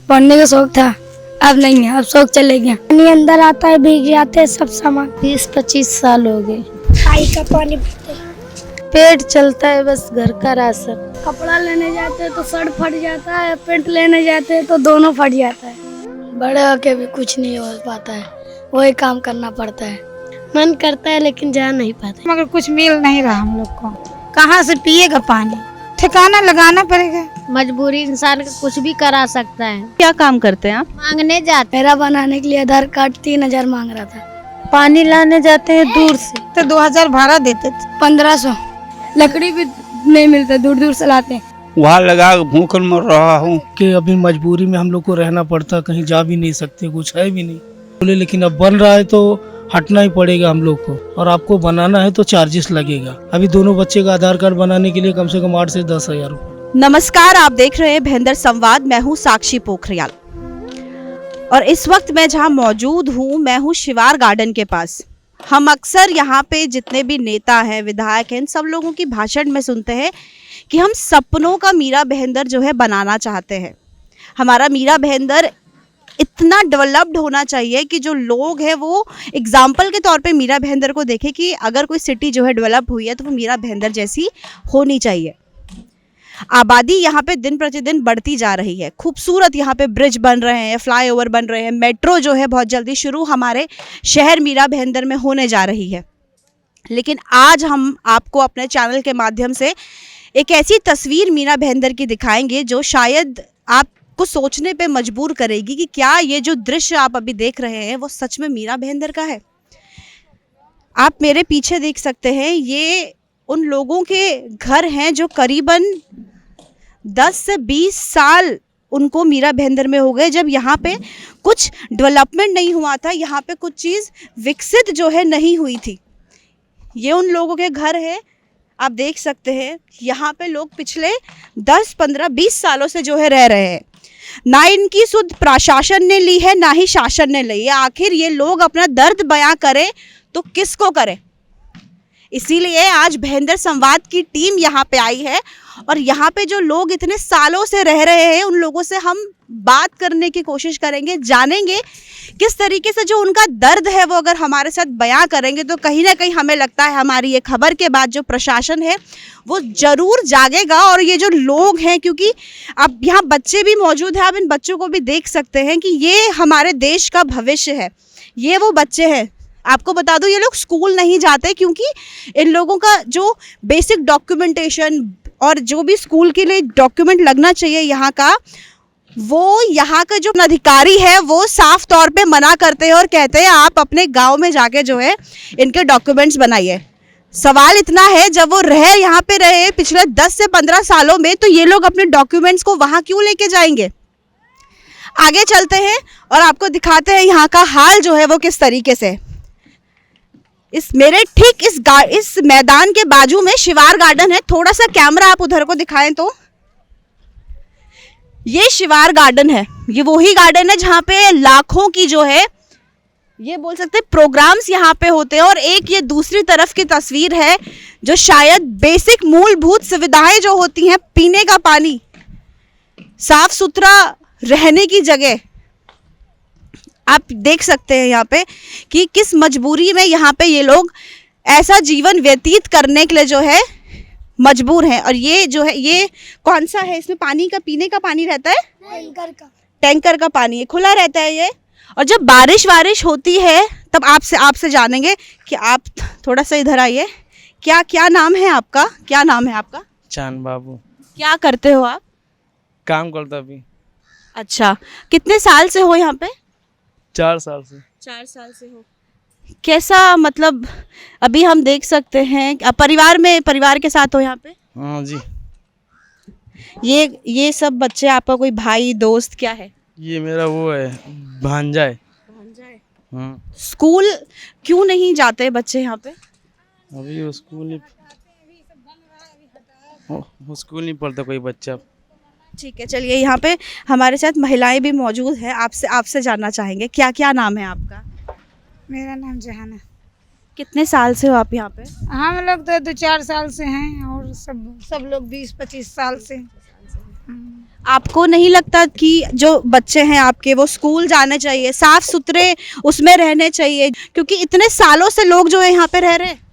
पढ़ने का शौक था, अब नहीं है, अब शौक चले गया। पानी अंदर आता है, भीग जाते हैं सब सामान। 20-25 साल हो गए। खाई का पानी पीते, पेट चलता है, बस घर का राशन। कपड़ा लेने जाते हैं तो शर्ट फट जाता है, पेंट लेने जाते हैं तो दोनों फट जाता है। बड़े होके भी कुछ नहीं हो पाता है, वही काम करना पड़ता है। मन करता है लेकिन जा नहीं पाते, मगर कुछ मिल नहीं रहा हम लोग को। कहाँ से पिएगा पानी, ठिकाना लगाना पड़ेगा। मजबूरी इंसान का कुछ भी करा सकता है। क्या काम करते हैं आप? मांगने जाते। मेरा बनाने के लिए आधार कार्ड 3000 मांग रहा था। पानी लाने जाते हैं दूर से तो 2000 भाड़ा देते थे। 1500 लकड़ी भी नहीं मिलता, दूर दूर से लाते हैं। वहाँ लगा भूख मर रहा हूँ कि अभी मजबूरी में हम लोग को रहना पड़ता, कहीं जा भी नहीं सकते, कुछ है भी नहीं बोले। लेकिन अब बन रहा है तो हटना ही पड़ेगा हम लोग को, और आपको बनाना है तो चार्जेस लगेगा। अभी दोनों बच्चे का आधार कार्ड बनाने के लिए कम से कम 8 से 10 हजार रुपये। नमस्कार, आप देख रहे हैं भेंदर संवाद। मैं हूं साक्षी पोखरियाल और इस वक्त मैं जहां मौजूद हूं, मैं हूं शिवार गार्डन के पास। हम अक्सर यहाँ पे जितने भी नेता हैं, विधायक हैं, इन सब लोगों की भाषण में सुनते हैं कि हम सपनों का मीरा भाईंदर जो है बनाना चाहते हैं। हमारा मीरा भाईंदर इतना डेवलप्ड होना चाहिए कि जो लोग हैं वो एग्जाम्पल के तौर पे मीरा भाईंदर को देखें कि अगर कोई सिटी जो है डेवलप हुई है तो वो मीरा भाईंदर जैसी होनी चाहिए। आबादी यहाँ पे दिन प्रतिदिन बढ़ती जा रही है। खूबसूरत यहाँ पे ब्रिज बन रहे हैं, फ्लाईओवर बन रहे हैं, मेट्रो जो है बहुत जल्दी शुरू हमारे शहर मीरा भाईंदर में होने जा रही है। लेकिन आज हम आपको अपने चैनल के माध्यम से एक ऐसी तस्वीर मीरा भाईंदर की दिखाएंगे जो शायद आपको सोचने पे मजबूर करेगी कि क्या ये जो दृश्य आप अभी देख रहे हैं वो सच में मीरा भाईंदर का है। आप मेरे पीछे देख सकते हैं, ये उन लोगों के घर हैं जो करीबन 10 से 20 साल उनको मीरा भाईंदर में हो गए, जब यहाँ पे कुछ डेवलपमेंट नहीं हुआ था, यहाँ पे कुछ चीज़ विकसित जो है नहीं हुई थी। ये उन लोगों के घर है, आप देख सकते हैं। यहाँ पे लोग पिछले 10, 15, 20 सालों से जो है रह रहे हैं। ना इनकी सुध प्रशासन ने ली है, ना ही शासन ने ली है। आखिर ये लोग अपना दर्द बयां करें तो किसको करें। इसीलिए आज भेंदर संवाद की टीम यहाँ पे आई है और यहाँ पे जो लोग इतने सालों से रह रहे हैं उन लोगों से हम बात करने की कोशिश करेंगे, जानेंगे किस तरीके से जो उनका दर्द है वो अगर हमारे साथ बयां करेंगे तो कहीं ना कहीं हमें लगता है हमारी ये खबर के बाद जो प्रशासन है वो ज़रूर जागेगा। और ये जो लोग हैं, क्योंकि अब यहाँ बच्चे भी मौजूद हैं, आप इन बच्चों को भी देख सकते हैं कि ये हमारे देश का भविष्य है। ये वो बच्चे हैं, आपको बता दूं ये लोग स्कूल नहीं जाते क्योंकि इन लोगों का जो बेसिक डॉक्यूमेंटेशन और जो भी स्कूल के लिए डॉक्यूमेंट लगना चाहिए यहाँ का, वो यहाँ का जो अधिकारी है वो साफ तौर पे मना करते हैं और कहते हैं आप अपने गांव में जाके जो है इनके डॉक्यूमेंट्स बनाइए। सवाल इतना है, जब वो यहाँ पे रहे पिछले 10 से 15 सालों में, तो ये लोग अपने डॉक्यूमेंट्स को वहाँ क्यों लेके जाएंगे। आगे चलते हैं और आपको दिखाते हैं यहाँ का हाल जो है वो किस तरीके से। मेरे ठीक इस मैदान के बाजू में शिवार गार्डन है। थोड़ा सा कैमरा आप उधर को दिखाएं तो ये शिवार गार्डन है। ये वही गार्डन है जहाँ पे लाखों की जो है ये बोल सकते हैं प्रोग्राम्स यहाँ पे होते हैं। और एक ये दूसरी तरफ की तस्वीर है जो शायद बेसिक मूलभूत सुविधाएं जो होती हैं, पीने का पानी, साफ सुथरा रहने की जगह, आप देख सकते हैं यहाँ पे कि किस मजबूरी में यहाँ पे ये लोग ऐसा जीवन व्यतीत करने के लिए जो है मजबूर हैं। और ये जो है ये कौन सा है, इसमें पानी का पीने का पानी रहता है, टैंकर का पानी है, खुला रहता है ये। और जब बारिश होती है तब आपसे जानेंगे कि आप थोड़ा सा इधर आइए। क्या नाम है आपका, क्या नाम है आपका? चांद बाबू। क्या करते हो आप? काम करता भी। अच्छा, कितने साल से हो यहाँ पे? 4 साल से। 4 साल से हो। कैसा, मतलब अभी हम देख सकते हैं परिवार के साथ हो यहाँ पे? हाँ जी। ये सब बच्चे आपका कोई भाई दोस्त क्या है? ये मेरा वो है, भांजा है। हाँ। स्कूल क्यों नहीं जाते बच्चे यहाँ पे? अभी वो स्कूल नहीं पढ़ता कोई बच्चा। ठीक है, चलिए यहाँ पे हमारे साथ महिलाएं भी मौजूद हैं। आपसे जानना चाहेंगे क्या नाम है आपका? मेरा नाम जहाना। कितने साल से हो आप यहाँ पे? हम लोग तो 2-4 साल से हैं और सब लोग 20-25 साल से। आपको नहीं लगता कि जो बच्चे हैं आपके वो स्कूल जाने चाहिए, साफ सुथरे उसमें रहने चाहिए, क्योंकि इतने सालों से लोग जो है यहाँ पे रह रहे हैं।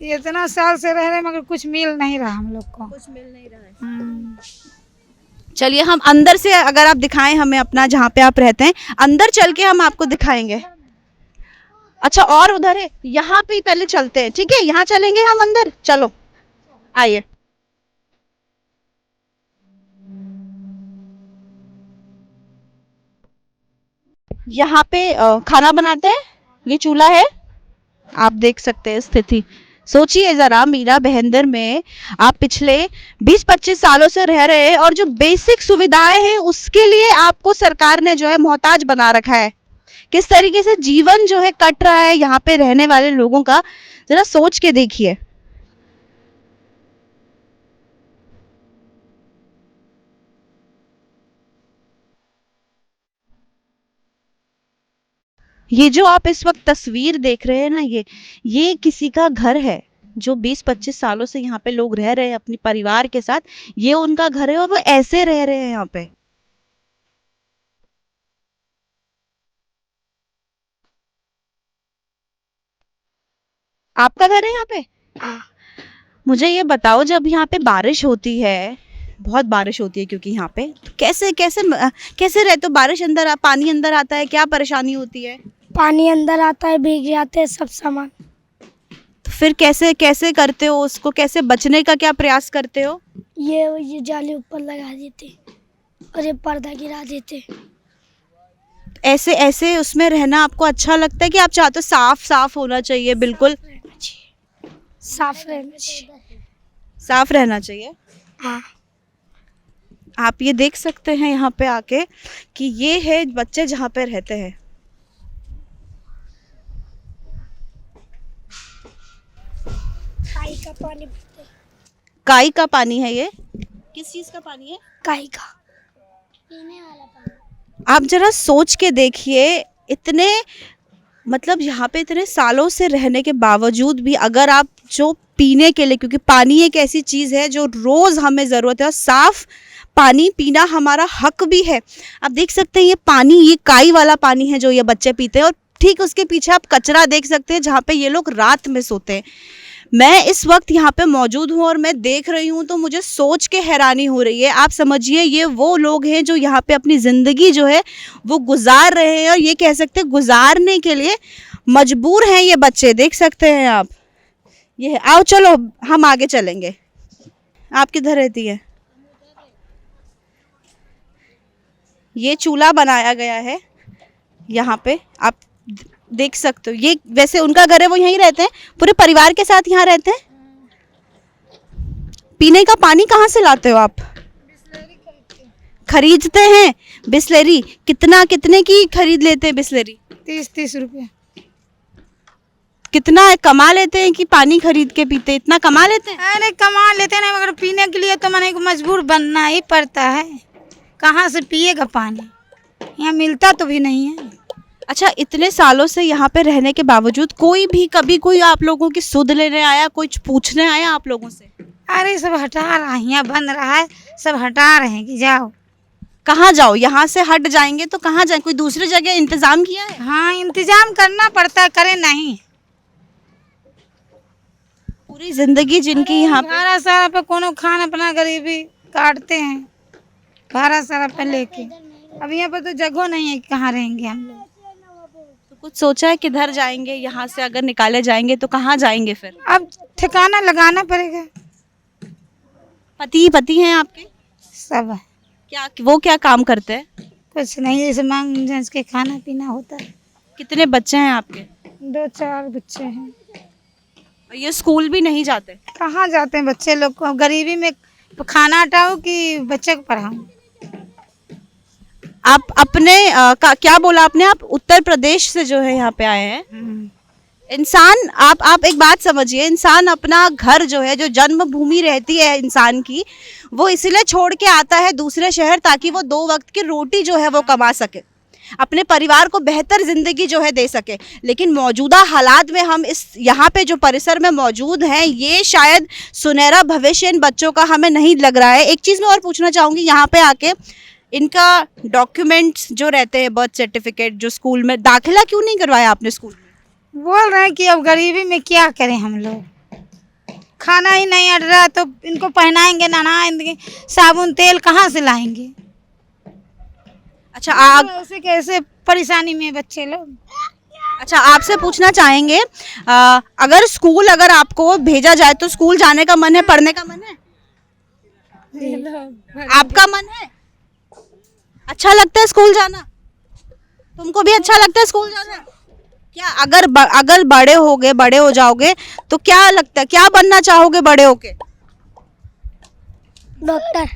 ये इतना साल से रह रहे मगर कुछ मिल नहीं रहा हम लोग को। कुछ मिल नहीं रहा है। चलिए हम अंदर से अगर आप दिखाएं हमें अपना जहाँ पे आप रहते हैं, अंदर चल के हम आपको दिखाएंगे। अच्छा और उधर है, यहाँ पे ही पहले चलते हैं, ठीक है? यहाँ चलेंगे हम अंदर, चलो आइए। यहाँ पे खाना बनाते हैं, ये चूल्हा है, आप देख सकते हैं स्थिति। सोचिए जरा, मीरा बहंदर में आप पिछले 20-25 सालों से रह रहे हैं और जो बेसिक सुविधाएं हैं उसके लिए आपको सरकार ने जो है मोहताज बना रखा है। किस तरीके से जीवन जो है कट रहा है यहाँ पे रहने वाले लोगों का, जरा सोच के देखिए। ये जो आप इस वक्त तस्वीर देख रहे हैं ना, ये किसी का घर है जो 20-25 सालों से यहाँ पे लोग रह रहे हैं अपने परिवार के साथ। ये उनका घर है और वो ऐसे रह रहे हैं यहाँ पे। आपका घर है यहाँ पे? मुझे ये बताओ, जब यहाँ पे बारिश होती है, बहुत बारिश होती है क्योंकि यहाँ पे, तो कैसे कैसे कैसे रहते हो? बारिश अंदर पानी अंदर आता है, क्या परेशानी होती है? पानी अंदर आता है, भीग जाते हैं सब सामान। तो फिर कैसे कैसे करते हो उसको? कैसे बचने का क्या प्रयास करते हो? ये जाली ऊपर लगा देते और ये पर्दा गिरा देते। ऐसे ऐसे उसमें रहना आपको अच्छा लगता है कि आप चाहते हो साफ साफ होना चाहिए? बिल्कुल साफ रहना चाहिए। साफ रहना चाहिए। हाँ। आप ये देख सकते हैं यहाँ पे आके कि ये है बच्चे जहाँ पे रहते हैं। काई का पानी, काई का पानी है ये? किस चीज का पानी है? काई का पीने वाला पानी। आप जरा सोच के देखिए, इतने मतलब यहाँ पे इतने सालों से रहने के बावजूद भी अगर आप जो पीने के लिए, क्योंकि पानी एक ऐसी चीज़ है जो रोज़ हमें ज़रूरत है और साफ़ पानी पीना हमारा हक भी है। आप देख सकते हैं ये पानी, ये काई वाला पानी है जो ये बच्चे पीते हैं और ठीक उसके पीछे आप कचरा देख सकते हैं जहाँ पे ये लोग रात में सोते हैं। मैं इस वक्त यहाँ पे मौजूद हूँ और मैं देख रही हूँ तो मुझे सोच के हैरानी हो रही है। आप समझिए ये वो लोग हैं जो यहाँ पे अपनी ज़िंदगी जो है वो गुजार रहे हैं और ये कह सकते हैं गुजारने के लिए मजबूर हैं ये बच्चे। देख सकते हैं आप, ये है। आओ चलो हम आगे चलेंगे। आप किधर रहती है? ये चूल्हा बनाया गया है यहाँ पे, आप देख सकते हो। ये वैसे उनका घर है, वो यहीं रहते हैं, पूरे परिवार के साथ यहाँ रहते हैं। पीने का पानी कहाँ से लाते हो आप? खरीदते हैं बिस्लेरी। कितने की खरीद लेते हैं बिस्लेरी? 30 रुपये। कितना कमा लेते हैं कि पानी खरीद के पीते? इतना कमा लेते हैं? अरे कमा लेते हैं मगर पीने के लिए तो मैंने मजबूर बनना ही पड़ता है। कहाँ से पिएगा पानी, यहाँ मिलता तो भी नहीं है। अच्छा, इतने सालों से यहाँ पे रहने के बावजूद कोई भी कभी कोई आप लोगों की सुध लेने आया, कुछ पूछने आया आप लोगों से? अरे सब हटा रहा है, यहाँ बन रहा है, सब हटा रहे हैं कि जाओ। कहाँ जाओ? यहाँ से हट जाएंगे तो कहाँ जाए? कोई दूसरी जगह इंतजाम किया है? हाँ इंतजाम करना पड़ता है, करे नहीं। पूरी जिंदगी जिनकी यहाँ पे भाड़ा सारा पे कोनो खान अपना गरीबी काटते हैं, भाड़ा सारा पे लेके। अब यहाँ पे तो जगह नहीं है, कहाँ रहेंगे हम लोग। तो कुछ सोचा है किधर जाएंगे? यहाँ से अगर निकाले जाएंगे तो कहाँ जाएंगे फिर? अब ठिकाना लगाना पड़ेगा। पति हैं आपके? सब है। वो क्या काम करते हैं? कुछ नहीं, जैसे मांग जांच के खाना पीना होता है। कितने बच्चे हैं आपके? 2-4 बच्चे हैं। और ये स्कूल भी नहीं जाते? कहाँ जाते हैं बच्चे लोग को? गरीबी में खाना हटाओ कि बच्चे को पढ़ाऊं? आप अपने क्या बोला आपने? आप उत्तर प्रदेश से जो है यहाँ पे आए हैं। इंसान, आप एक बात समझिए, इंसान अपना घर जो है, जो जन्मभूमि रहती है इंसान की, वो इसलिए छोड़ के आता है दूसरे शहर ताकि वो 2 वक्त की रोटी जो है वो कमा सके। अपने परिवार को बेहतर ज़िंदगी जो है दे सके। लेकिन मौजूदा हालात में हम इस यहाँ पे जो परिसर में मौजूद हैं, ये शायद सुनहरा भविष्य इन बच्चों का हमें नहीं लग रहा है। एक चीज़ मैं और पूछना चाहूँगी, यहाँ पे आके इनका डॉक्यूमेंट्स जो रहते हैं, बर्थ सर्टिफिकेट, जो स्कूल में दाखिला क्यों नहीं करवाया आपने स्कूल में? बोल रहे हैं कि अब गरीबी में क्या करें हम लोग, खाना ही नहीं अड़ रहा तो इनको पहनाएंगे, नहलाएंगे, साबुन तेल कहाँ से लाएंगे? अच्छा आप ऐसे कैसे परेशानी में बच्चे लोग। अच्छा आपसे पूछना चाहेंगे, अगर स्कूल अगर आपको भेजा जाए तो स्कूल जाने का मन है, पढ़ने का मन है? आपका मन है? अच्छा लगता है स्कूल जाना? तुमको भी अच्छा लगता है स्कूल जाना? क्या अगर बड़े हो जाओगे तो क्या लगता है, क्या बनना चाहोगे बड़े होके? डॉक्टर।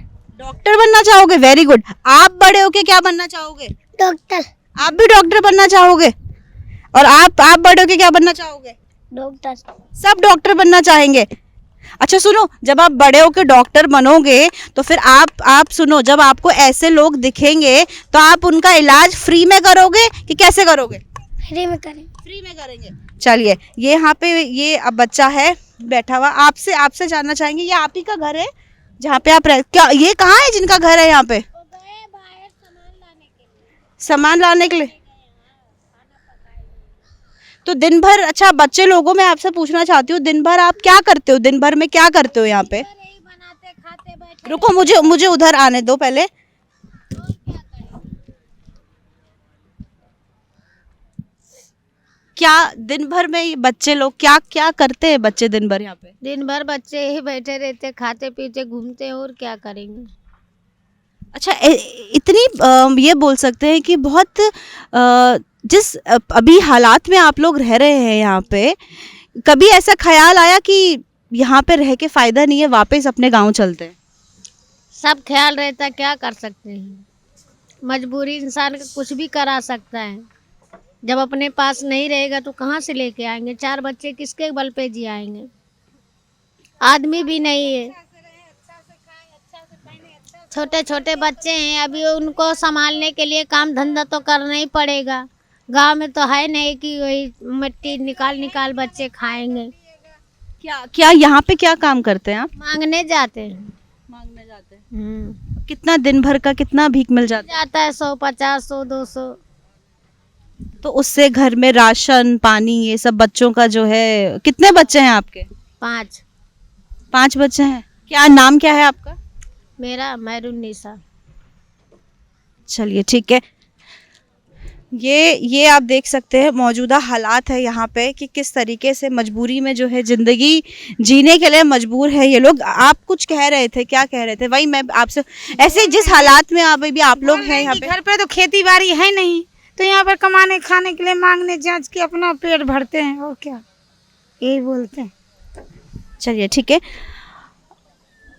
डॉक्टर बनना चाहोगे? Very good. आप बड़े होके क्या बनना चाहोगे? डॉक्टर। आप भी डॉक्टर बनना चाहोगे? और आप बड़े होके क्या बनना चाहोगे? डॉक्टर। सब डॉक्टर बनना चाहेंगे। अच्छा सुनो, जब आप बड़े होकर डॉक्टर बनोगे तो फिर आप सुनो, जब आपको ऐसे लोग दिखेंगे तो आप उनका इलाज फ्री में करोगे कि कैसे करोगे? फ्री में करें। फ्री में करेंगे। चलिए, ये यहाँ पे ये अब बच्चा है बैठा हुआ, आपसे जानना चाहेंगे, ये आप ही का घर है जहाँ पे आप क्या ये कहाँ है जिनका घर है यहाँ पे? सामान लाने के लिए। तो दिन भर, अच्छा बच्चे लोगों में आपसे पूछना चाहती हूँ, दिन भर आप क्या करते हो? दिन भर में क्या करते हो यहाँ पे? रुको, मुझे उधर आने दो पहले। क्या दिन भर में ये बच्चे लोग क्या क्या करते हैं? बच्चे दिन भर यहाँ पे? दिन भर बच्चे ही बैठे रहते, खाते पीते घूमते, और क्या करेंगे। अच्छा इतनी ये बोल सकते हैं कि बहुत जिस अभी हालात में आप लोग रह रहे हैं यहाँ पे, कभी ऐसा ख्याल आया कि यहाँ पे रह के फ़ायदा नहीं है, वापस अपने गांव चलते हैं? सब ख्याल रहता, क्या कर सकते हैं, मजबूरी इंसान का कुछ भी करा सकता है। जब अपने पास नहीं रहेगा तो कहाँ से लेके आएंगे? 4 बच्चे किसके बल पे जी आएंगे? आदमी भी नहीं है, छोटे छोटे बच्चे हैं, अभी उनको संभालने के लिए काम धंधा तो करना ही पड़ेगा। गांव में तो है नहीं कि वही मिट्टी निकाल बच्चे खाएंगे। क्या यहाँ पे क्या काम करते हैं आप? मांगने जाते हैं। मांगने जाते हैं। कितना दिन भर का कितना भीख मिल जाता है? 150, 100, 200। तो उससे घर में राशन पानी ये सब बच्चों का जो है। कितने बच्चे हैं आपके? 5 बच्चे हैं। क्या नाम क्या है आपका? मेरा मैरुन्निसा। चलिए ठीक है, ये आप देख सकते हैं मौजूदा हालात है यहाँ पे कि किस तरीके से मजबूरी में जो है ज़िंदगी जीने के लिए मजबूर है ये लोग। आप कुछ कह रहे थे, क्या कह रहे थे? वही मैं आपसे, ऐसे जिस हालात में आप लोग हैं यहाँ पे। घर पे तो खेती बाड़ी है नहीं, तो यहाँ पर कमाने खाने के लिए मांगने जांच के अपना पेट भरते हैं, और क्या, यही बोलते हैं। चलिए ठीक है,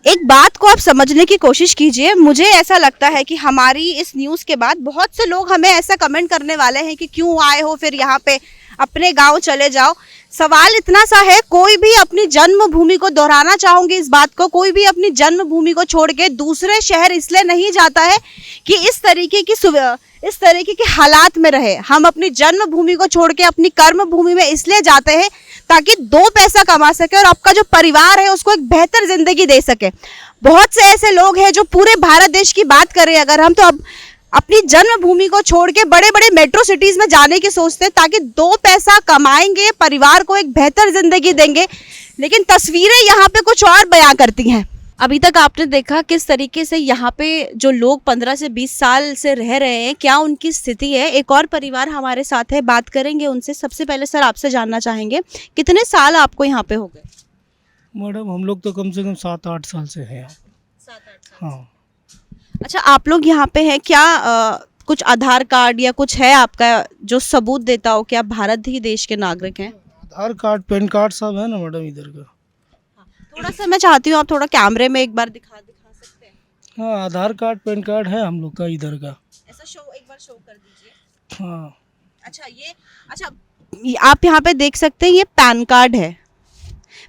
एक बात को आप समझने की कोशिश कीजिए। मुझे ऐसा लगता है कि हमारी इस न्यूज़ के बाद बहुत से लोग हमें ऐसा कमेंट करने वाले हैं कि क्यों आए हो फिर यहाँ पे, अपने गांव चले जाओ। सवाल इतना सा है, कोई भी अपनी जन्मभूमि को, दोहराना चाहूँगी इस बात को, कोई भी अपनी जन्मभूमि को छोड़ के दूसरे शहर इसलिए नहीं जाता है कि इस तरीके के हालात में रहे। हम अपनी जन्मभूमि को छोड़ के अपनी कर्म भूमि में इसलिए जाते हैं ताकि 2 पैसा कमा सके और आपका जो परिवार है उसको एक बेहतर जिंदगी दे सके। बहुत से ऐसे लोग हैं जो पूरे भारत देश की बात करें अगर हम, तो अब अपनी जन्मभूमि को छोड़ के बड़े बड़े मेट्रो सिटीज में जाने की सोचते हैं ताकि 2 पैसा कमाएंगे, परिवार को एक बेहतर जिंदगी देंगे। लेकिन तस्वीरें यहाँ पे कुछ और बयां करती हैं। अभी तक आपने देखा किस तरीके से यहाँ पे जो लोग 15 से 20 साल से रह रहे हैं, क्या उनकी स्थिति है। एक और परिवार हमारे साथ है, बात करेंगे उनसे। सबसे पहले सर आपसे जानना चाहेंगे, कितने साल आपको यहाँ पे हो गए? मैडम हम लोग तो कम से कम 7-8 साल से हैं। 7-8 साल। हाँ। अच्छा आप लोग यहाँ पे हैं, क्या कुछ आधार कार्ड या कुछ है आपका जो सबूत देता हो कि आप भारत ही देश के नागरिक हैं? आधार कार्ड, पैन कार्ड सब है ना मैडम इधर का। थोड़ा सा मैं चाहती हूँ आप थोड़ा कैमरे में एक बार दिखा सकते हैं? हाँ, आधार कार्ड पैन कार्ड है हम लोग का इधर का। ऐसा एक बार शो कर दीजिए। हाँ। अच्छा आप यहाँ पे देख सकते हैं, ये पैन कार्ड है,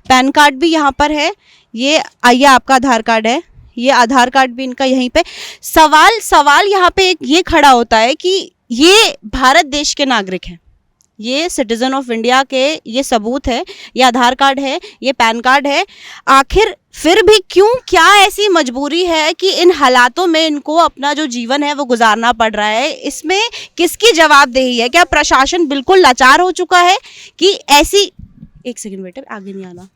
पैन कार्ड भी यहाँ पर है। ये आइए, आपका आधार कार्ड है, ये आधार कार्ड भी इनका यहीं पे। सवाल यहाँ पे एक ये खड़ा होता है कि ये भारत देश के नागरिक हैं, ये सिटीजन ऑफ इंडिया के, ये सबूत है, ये आधार कार्ड है, ये पैन कार्ड है। आखिर फिर भी क्यों, क्या ऐसी मजबूरी है कि इन हालातों में इनको अपना जो जीवन है वो गुजारना पड़ रहा है? इसमें किसकी जवाबदेही है? क्या प्रशासन बिल्कुल लाचार हो चुका है कि ऐसी, एक सेकंड बेटा आगे नहीं आना,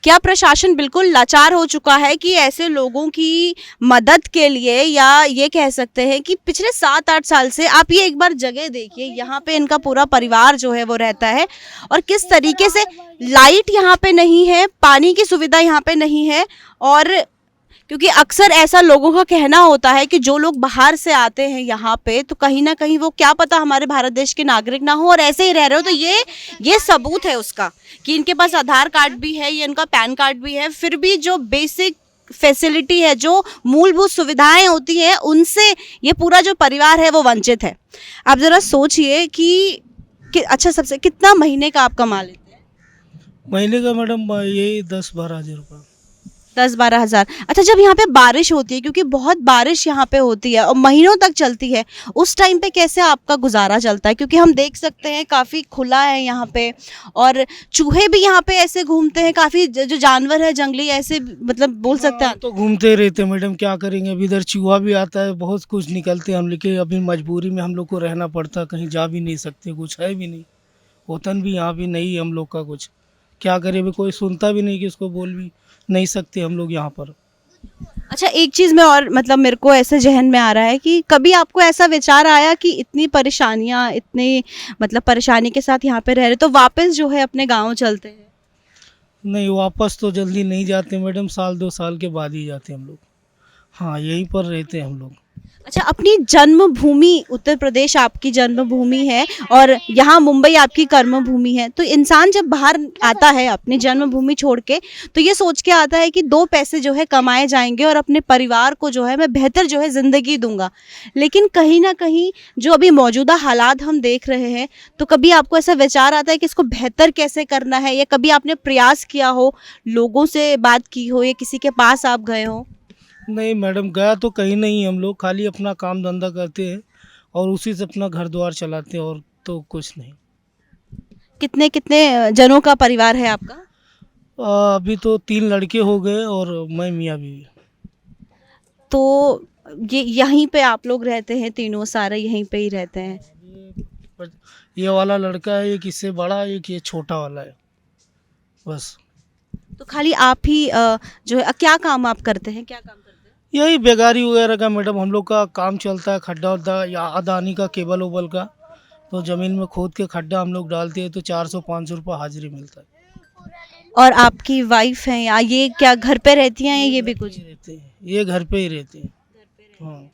क्या प्रशासन बिल्कुल लाचार हो चुका है कि ऐसे लोगों की मदद के लिए, या ये कह सकते हैं कि पिछले 7-8 साल से आप ये एक बार जगह देखिए, यहाँ पे इनका पूरा परिवार जो है वो रहता है, और किस तरीके से लाइट यहाँ पे नहीं है, पानी की सुविधा यहाँ पे नहीं है। और क्योंकि अक्सर ऐसा लोगों का कहना होता है कि जो लोग बाहर से आते हैं यहाँ पे, तो कहीं ना कहीं वो क्या पता हमारे भारत देश के नागरिक ना हो और ऐसे ही रह रहे हो। तो ये सबूत है उसका कि इनके पास आधार कार्ड भी है, ये इनका पैन कार्ड भी है, फिर भी जो बेसिक फैसिलिटी है, जो मूलभूत सुविधाएं होती हैं, उनसे ये पूरा जो परिवार है वो वंचित है। आप ज़रा सोचिए कि अच्छा, सबसे कितना महीने का आप कमा लेते हैं? महीने का मैडम यही 10-12 हज़ार रुपये। 10-12 हज़ार। अच्छा, जब यहाँ पे बारिश होती है, क्योंकि बहुत बारिश यहाँ पे होती है और महीनों तक चलती है, उस टाइम पे कैसे आपका गुजारा चलता है? क्योंकि हम देख सकते हैं काफ़ी खुला है यहाँ पे, और चूहे भी यहाँ पे ऐसे घूमते हैं, काफ़ी जो जानवर है जंगली ऐसे, मतलब बोल सकते हैं। तो घूमते रहते हैं मैडम, क्या करेंगे। अभी इधर चूहा भी आता है, बहुत कुछ निकलते हैं हम, लेकिन अभी मजबूरी में हम लोग को रहना पड़ता है, कहीं जा भी नहीं सकते, कुछ है भी नहीं, वतन भी यहाँ भी नहीं है हम लोग का, कुछ क्या करें। अभी कोई सुनता भी नहीं, कि उसको बोल भी नहीं सकते हम लोग यहाँ पर। अच्छा, एक चीज़ में और, मतलब मेरे को ऐसे जहन में आ रहा है कि कभी आपको ऐसा विचार आया कि इतनी परेशानियाँ, इतनी मतलब परेशानी के साथ यहाँ पे रह रहे, तो वापस जो है अपने गांव चलते हैं? नहीं, वापस तो जल्दी नहीं जाते मैडम, 1-2 साल के बाद ही जाते हम लोग। हाँ, यहीं पर रहते हैं हम लोग। अच्छा, अपनी जन्मभूमि उत्तर प्रदेश आपकी जन्मभूमि है और यहाँ मुंबई आपकी कर्मभूमि है, तो इंसान जब बाहर आता है अपनी जन्मभूमि छोड़ के, तो ये सोच के आता है कि 2 पैसे जो है कमाए जाएंगे और अपने परिवार को जो है मैं बेहतर जो है ज़िंदगी दूंगा। लेकिन कहीं ना कहीं जो अभी मौजूदा हालात हम देख रहे हैं, तो कभी आपको ऐसा विचार आता है कि इसको बेहतर कैसे करना है, या कभी आपने प्रयास किया हो, लोगों से बात की हो, या किसी के पास आप गए हो? नहीं मैडम, गया तो कहीं नहीं, हम लोग खाली अपना काम धंधा करते हैं और उसी से अपना घर द्वार चलाते हैं, और तो कुछ नहीं। कितने कितने जनों का परिवार है आपका? अभी तो 3 लड़के हो गए और मैं मियाँ बीवी। तो ये यहीं पे आप लोग रहते हैं, तीनों सारे यहीं पे ही रहते हैं? ये वाला लड़का है, एक इससे बड़ा है, एक ये छोटा वाला है, बस। तो खाली आप ही जो है, क्या काम आप करते हैं, क्या काम करते हैं? यही बेगारी वगैरह का मैडम हम लोग का काम चलता है, खड्डा वड्डा या अदानी का केबल ओबल का, तो ज़मीन में खोद के खड्डा हम लोग डालते हैं, तो 400-500 रुपये हाजिरी मिलता है। और आपकी वाइफ है, या ये क्या घर पे रहती हैं, या ये भी कुछ? रहते हैं, ये घर पे ही रहते हैं। हाँ।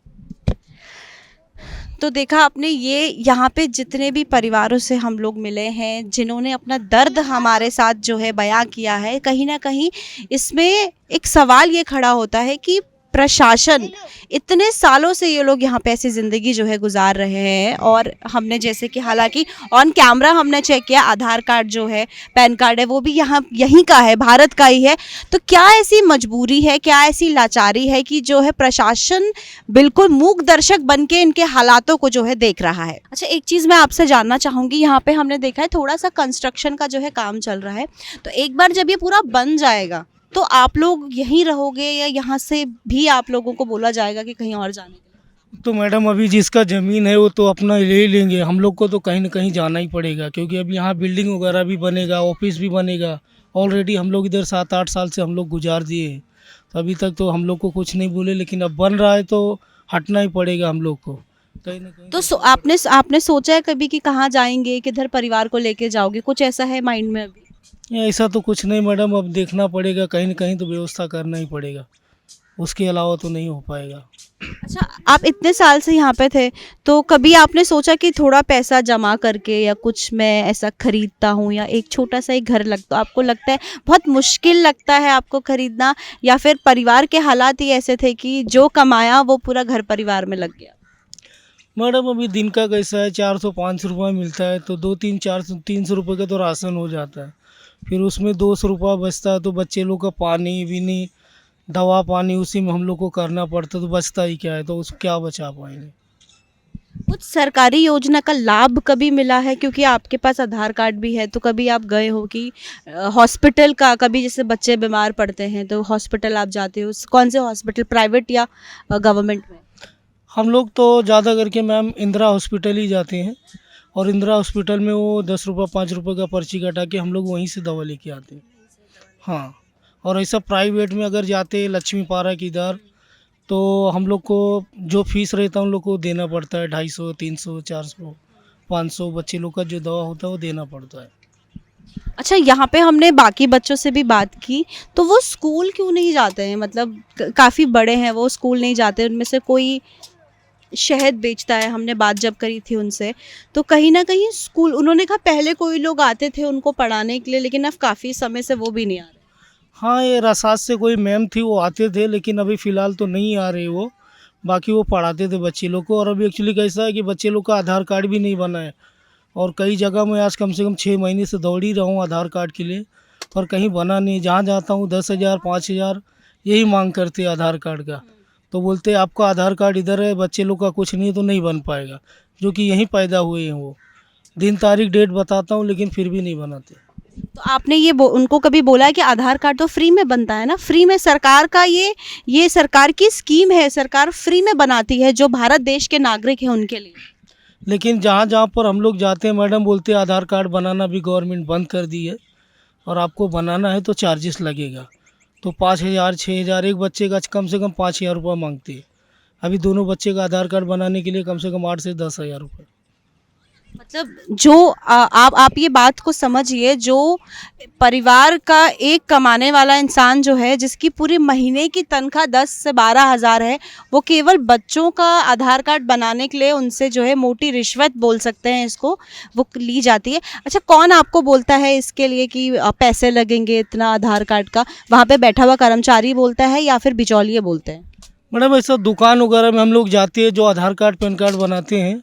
तो देखा आपने, ये यहाँ पे जितने भी परिवारों से हम लोग मिले हैं, जिन्होंने अपना दर्द हमारे साथ जो है बयां किया है, कहीं ना कहीं इसमें एक सवाल ये खड़ा होता है कि प्रशासन, इतने सालों से ये लोग यहाँ पे ऐसी ज़िंदगी जो है गुजार रहे हैं, और हमने जैसे कि हालांकि ऑन कैमरा हमने चेक किया, आधार कार्ड जो है, पैन कार्ड है, वो भी यहाँ यहीं का है, भारत का ही है। तो क्या ऐसी मजबूरी है, क्या ऐसी लाचारी है कि जो है प्रशासन बिल्कुल मूक दर्शक बन के इनके हालातों को जो है देख रहा है? अच्छा, एक चीज़ मैं आपसे जानना चाहूँगी, यहाँ पे हमने देखा है थोड़ा सा कंस्ट्रक्शन का जो है काम चल रहा है, तो एक बार जब ये पूरा बन जाएगा, तो आप लोग यहीं रहोगे, या यहाँ से भी आप लोगों को बोला जाएगा कि कहीं और जाने के लिए? तो मैडम, अभी जिसका ज़मीन है वो तो अपना ले ही लेंगे, हम लोग को तो कहीं ना कहीं जाना ही पड़ेगा, क्योंकि अब यहाँ बिल्डिंग वगैरह भी बनेगा, ऑफिस भी बनेगा। ऑलरेडी हम लोग इधर 7-8 साल से हम लोग गुजार दिए हैं, तो अभी तक तो हम लोग को कुछ नहीं बोले, लेकिन अब बन रहा है तो हटना ही पड़ेगा हम लोग को कहीं ना कहीं। तो आपने सोचा है कभी कि कहाँ जाएंगे, किधर परिवार को लेके जाओगे? कुछ ऐसा है माइंड में अभी? ऐसा तो कुछ नहीं मैडम, अब देखना पड़ेगा, कहीं ना कहीं तो व्यवस्था करना ही पड़ेगा, उसके अलावा तो नहीं हो पाएगा। अच्छा, आप इतने साल से यहाँ पे थे, तो कभी आपने सोचा कि थोड़ा पैसा जमा करके या कुछ मैं ऐसा खरीदता हूँ, या एक छोटा सा ही घर लगता, आपको लगता है बहुत मुश्किल लगता है आपको खरीदना, या फिर परिवार के हालात ही ऐसे थे कि जो कमाया वो पूरा घर परिवार में लग गया? मैडम, अभी दिन का कैसा है, 400-500 रुपये मिलता है, तो 200-300 रुपये का तो राशन हो जाता है, फिर उसमें 200 रुपये बचता है, तो बच्चे लोग का पानी बीनी, दवा पानी, उसी में हम लोग को करना पड़ता, तो बचता ही क्या है, तो उसको क्या बचा पाएंगे। कुछ सरकारी योजना का लाभ कभी मिला है, क्योंकि आपके पास आधार कार्ड भी है, तो कभी आप गए हो कि हॉस्पिटल का, कभी जैसे बच्चे बीमार पड़ते हैं तो हॉस्पिटल आप जाते हो, कौन से हॉस्पिटल, प्राइवेट या गवर्नमेंट में? हम लोग तो ज़्यादा करके मैम इंदिरा हॉस्पिटल ही जाते हैं, और इंदिरा हॉस्पिटल में वो 10 रुपये 5 रुपये का पर्ची कटा के हम लोग वहीं से दवा लेके आते हैं। हाँ, और ऐसा प्राइवेट में अगर जाते लक्ष्मी पार्क इधर, तो हम लोग को जो फीस रहता है उन लोग को देना पड़ता है 250 300 400 500, बच्चे लोग का जो दवा होता है वो देना पड़ता है। अच्छा, यहाँ पे हमने बाकी बच्चों से भी बात की, तो वो स्कूल क्यों नहीं जाते हैं? मतलब काफ़ी बड़े हैं वो, स्कूल नहीं जाते। उनमें से कोई शहद बेचता है, हमने बात जब करी थी उनसे, तो कहीं ना कहीं स्कूल, उन्होंने कहा पहले कोई लोग आते थे उनको पढ़ाने के लिए, लेकिन अब काफ़ी समय से वो भी नहीं आ रहे। हाँ, ये रसास से कोई मैम थी वो आते थे, लेकिन अभी फ़िलहाल तो नहीं आ रहे वो। बाकी वो पढ़ाते थे बच्चे लोग को, और अभी एक्चुअली कैसा है कि बच्चे लोग का आधार कार्ड भी नहीं बना है, और कई जगह मैं आज कम से कम 6 महीने से दौड़ ही रहा हूँ आधार कार्ड के लिए, पर कहीं बना नहीं। जहाँ जाता हूँ 10,000 5,000 यही मांग करते हैं आधार कार्ड का। तो बोलते हैं आपका आधार कार्ड इधर है, बच्चे लोग का कुछ नहीं है तो नहीं बन पाएगा, जो कि यहीं पैदा हुए हैं वो। दिन तारीख डेट बताता हूँ लेकिन फिर भी नहीं बनाते। तो आपने ये उनको कभी बोला है कि आधार कार्ड तो फ्री में बनता है ना, फ्री में सरकार का ये सरकार की स्कीम है, सरकार फ्री में बनाती है जो भारत देश के नागरिक हैं उनके लिए। लेकिन जहाँ जहाँ पर हम लोग जाते हैं मैडम बोलते हैं आधार कार्ड बनाना भी गवर्नमेंट बंद कर दी है, और आपको बनाना है तो चार्जेस लगेगा। तो 5,000 6,000 एक बच्चे का कम से कम 5,000 रुपये मांगते हैं। अभी दोनों बच्चे का आधार कार्ड बनाने के लिए कम से कम 8 से 10,000 रुपये। मतलब जो आप ये बात को समझिए, जो परिवार का एक कमाने वाला इंसान जो है, जिसकी पूरी महीने की तनख्वाह 10 से 12 हज़ार है, वो केवल बच्चों का आधार कार्ड बनाने के लिए उनसे जो है मोटी रिश्वत बोल सकते हैं इसको, वो ली जाती है। अच्छा, कौन आपको बोलता है इसके लिए कि पैसे लगेंगे इतना आधार कार्ड का? वहाँ पे बैठा हुआ कर्मचारी बोलता है या फिर बिचौलिए बोलते हैं? मैडम ऐसा दुकान वगैरह में हम लोग जाते हैं, जो आधार कार्ड पैन कार्ड बनाते हैं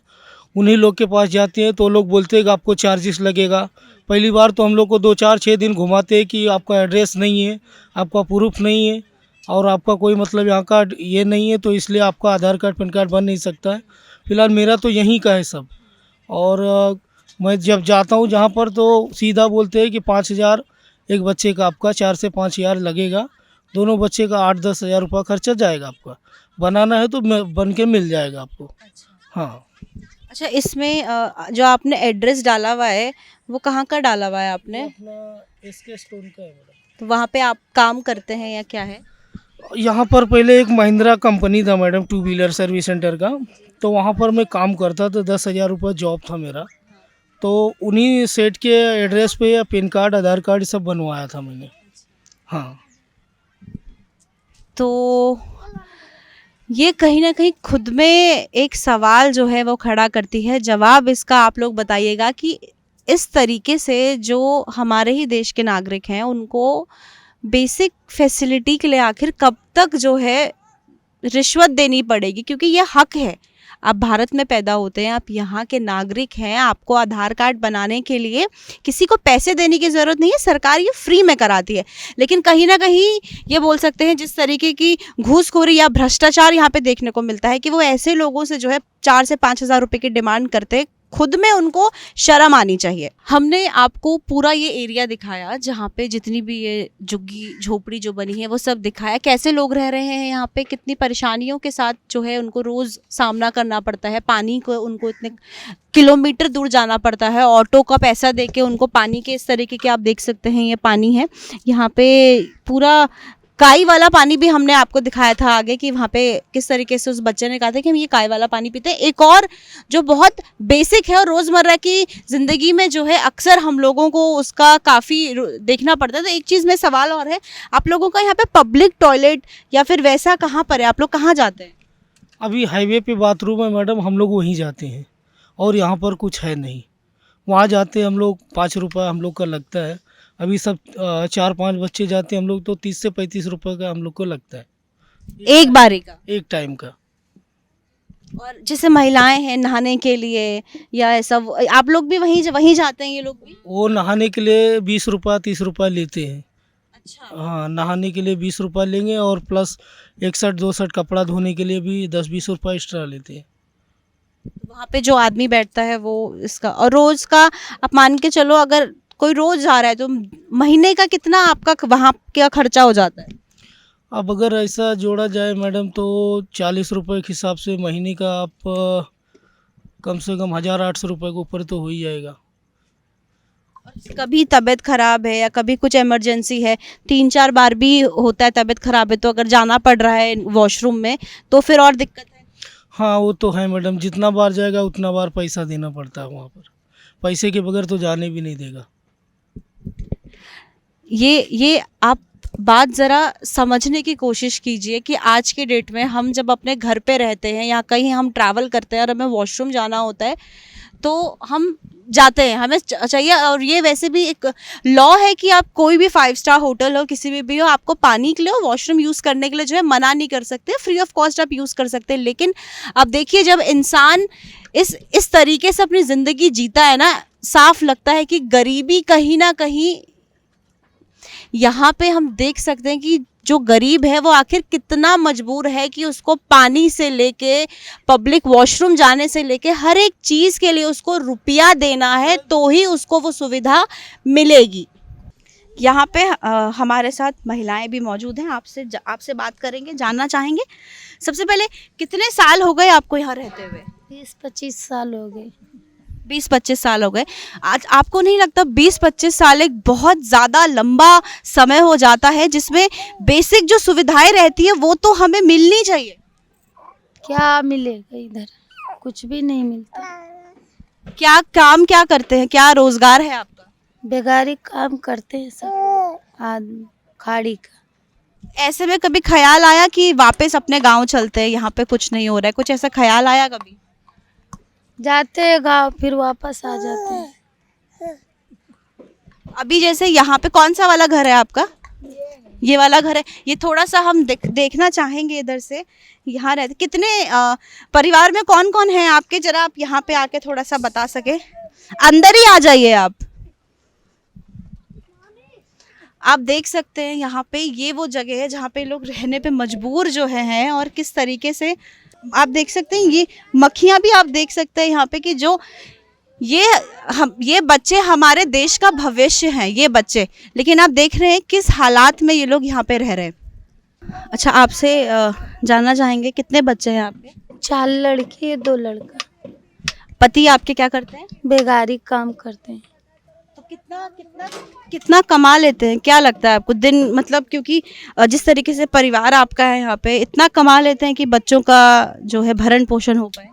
उन्हीं लोग के पास जाते हैं, तो लोग बोलते हैं कि आपको चार्जेस लगेगा। पहली बार तो हम लोग को 2 4 6 दिन घुमाते हैं कि आपका एड्रेस नहीं है, आपका प्रूफ नहीं है, और आपका कोई मतलब यहाँ का ये नहीं है, तो इसलिए आपका आधार कार्ड पैन कार्ड बन नहीं सकता है। फिलहाल मेरा तो यहीं का है सब, और मैं जब जाता हूँ जहाँ पर तो सीधा बोलते हैं कि 5,000 एक बच्चे का आपका 4 से 5,000 लगेगा, दोनों बच्चे का 8-10 हज़ार रुपये खर्चा जाएगा आपका। बनाना है तो बन के मिल जाएगा आपको। हाँ। अच्छा, इसमें जो आपने एड्रेस डाला हुआ है वो कहाँ का डाला हुआ है आपने? अपना SK स्टोन का है मैडम। तो वहाँ पे आप काम करते हैं या क्या है? यहाँ पर पहले एक महिंद्रा कंपनी था मैडम, 2 व्हीलर सर्विस सेंटर का, तो वहाँ पर मैं काम करता था, 10,000 रुपये जॉब था मेरा। तो उन्हीं सेठ के एड्रेस पे पैन कार्ड आधार कार्ड सब बनवाया था मैंने। हाँ। तो ये कहीं ना कहीं खुद में एक सवाल जो है वो खड़ा करती है। जवाब इसका आप लोग बताइएगा कि इस तरीके से जो हमारे ही देश के नागरिक हैं उनको बेसिक फैसिलिटी के लिए आखिर कब तक जो है रिश्वत देनी पड़ेगी? क्योंकि ये हक है, आप भारत में पैदा होते हैं, आप यहाँ के नागरिक हैं, आपको आधार कार्ड बनाने के लिए किसी को पैसे देने की ज़रूरत नहीं है, सरकार ये फ्री में कराती है। लेकिन कहीं ना कहीं ये बोल सकते हैं जिस तरीके की घूसखोरी या भ्रष्टाचार यहाँ पे देखने को मिलता है कि वो ऐसे लोगों से जो है 4 से 5 हज़ार रुपये की डिमांड करते, खुद में उनको शर्म आनी चाहिए। हमने आपको पूरा ये एरिया दिखाया जहाँ पे जितनी भी ये झुग्गी झोपड़ी जो बनी है वो सब दिखाया, कैसे लोग रह रहे हैं यहाँ पे, कितनी परेशानियों के साथ जो है उनको रोज़ सामना करना पड़ता है। पानी को उनको इतने किलोमीटर दूर जाना पड़ता है, ऑटो का पैसा दे के उनको पानी के इस तरीके के, आप देख सकते हैं ये पानी है यहाँ पे, पूरा काई वाला पानी भी हमने आपको दिखाया था आगे कि वहाँ पे किस तरीके से उस बच्चे ने कहा था कि हम ये काई वाला पानी पीते हैं। एक और जो बहुत बेसिक है और रोज़मर्रा की ज़िंदगी में जो है अक्सर हम लोगों को उसका काफ़ी देखना पड़ता है। तो एक चीज़ में सवाल और है, आप लोगों का यहाँ पे पब्लिक टॉयलेट या फिर वैसा कहाँ पर है? आप लोग कहाँ जाते हैं? अभी हाईवे पे बाथरूम है मैडम, हम लोग वहीं जाते हैं, और यहाँ पर कुछ है नहीं। वहाँ जाते हैं हम लोग, 5 रुपये हम लोग का लगता है। अभी सब 4-5 बच्चे जाते हैं हम लोग, तो 30 से 35 रुपये का हम लोग को लगता है एक बारी का, एक टाइम का। और जैसे महिलाएं हैं नहाने के लिए या ऐसा, आप लोग भी वहीं जाते हैं? ये लोग भी वो नहाने के लिए 20 रुपये 30 रुपये लेते हैं। अच्छा, हाँ, नहाने के लिए 20 रुपये लेंगे, और प्लस 1 शर्ट 2 शर्ट कपड़ा धोने के लिए भी 10-20 रुपये एक्स्ट्रा लेते हैं। वहाँ पे जो आदमी बैठता है वो इसका, और रोज का आप मान के चलो अगर कोई रोज जा रहा है तो महीने का कितना आपका वहाँ क्या खर्चा हो जाता है? अब अगर ऐसा जोड़ा जाए मैडम तो 40 रुपए के हिसाब से महीने का आप कम से कम 1800 रुपये के ऊपर तो हो ही जाएगा। कभी तबीयत खराब है या कभी कुछ इमरजेंसी है, 3-4 बार भी होता है तबीयत खराब है, तो अगर जाना पड़ रहा है वॉशरूम में तो फिर और दिक्कत है। हाँ वो तो है मैडम, जितना बार जाएगा उतना बार पैसा देना पड़ता है वहाँ पर, पैसे के बगैर तो जाने भी नहीं देगा। ये आप बात ज़रा समझने की कोशिश कीजिए कि आज के डेट में हम जब अपने घर पे रहते हैं या कहीं हम ट्रैवल करते हैं और हमें वॉशरूम जाना होता है तो हम जाते हैं, हमें चाहिए। और ये वैसे भी एक लॉ है कि आप कोई भी 5 स्टार होटल हो, किसी भी हो, आपको पानी के लिए और वॉशरूम यूज़ करने के लिए जो है मना नहीं कर सकते, फ्री ऑफ कॉस्ट आप यूज़ कर सकते हैं। लेकिन अब देखिए जब इंसान इस तरीके से अपनी ज़िंदगी जीता है ना, साफ लगता है कि गरीबी कहीं ना कहीं यहाँ पे हम देख सकते हैं कि जो गरीब है वो आखिर कितना मजबूर है कि उसको पानी से लेके पब्लिक वॉशरूम जाने से लेके हर एक चीज़ के लिए उसको रुपया देना है तो ही उसको वो सुविधा मिलेगी। यहाँ पे हमारे साथ महिलाएं भी मौजूद हैं, आपसे बात करेंगे, जानना चाहेंगे। सबसे पहले कितने साल हो गए आपको यहाँ रहते हुए? 20-25 साल हो गए। 20-25 साल हो गए। आज आपको नहीं लगता 20-25 साल एक बहुत ज़्यादा लंबा समय हो जाता है जिसमें बेसिक जो सुविधाएं रहती है वो तो हमें मिलनी चाहिए? क्या मिलेगा इधर, कुछ भी नहीं मिलता। क्या काम क्या करते हैं, क्या रोजगार है आपका? बेगारी काम करते हैं सब आदमी, खाड़ी का। ऐसे में कभी ख्याल आया कि वापस अपने गांव चलते हैं, यहाँ पे कुछ नहीं हो रहा है, कुछ ऐसा ख्याल आया कभी? जाते हैं गाँव फिर वापस आ जाते हैं। अभी जैसे यहाँ पे कौन सा वाला घर है आपका? ये वाला घर है। ये थोड़ा सा हम देखना चाहेंगे इधर से। यहाँ रहते कितने परिवार में कौन कौन है आपके, जरा आप यहाँ पे आके थोड़ा सा बता सके। अंदर ही आ जाइए आप देख सकते हैं यहाँ पे ये वो जगह है जहाँ पे लोग रहने पे मजबूर जो हैं, और किस तरीके से आप देख सकते हैं। ये मक्खियाँ भी आप देख सकते हैं यहाँ पे कि जो ये बच्चे हमारे देश का भविष्य हैं, ये बच्चे, लेकिन आप देख रहे हैं किस हालात में ये लोग यहाँ पे रह रहे हैं। अच्छा, आपसे जानना चाहेंगे कितने बच्चे हैं आपके? 4 लड़की 2 लड़का। पति आपके क्या करते हैं? बेगारी काम करते हैं। तो कितना कमा लेते हैं, क्या लगता है आपको दिन, मतलब क्योंकि जिस तरीके से परिवार आपका है यहाँ पे, इतना कमा लेते हैं कि बच्चों का जो है भरण पोषण हो पाए?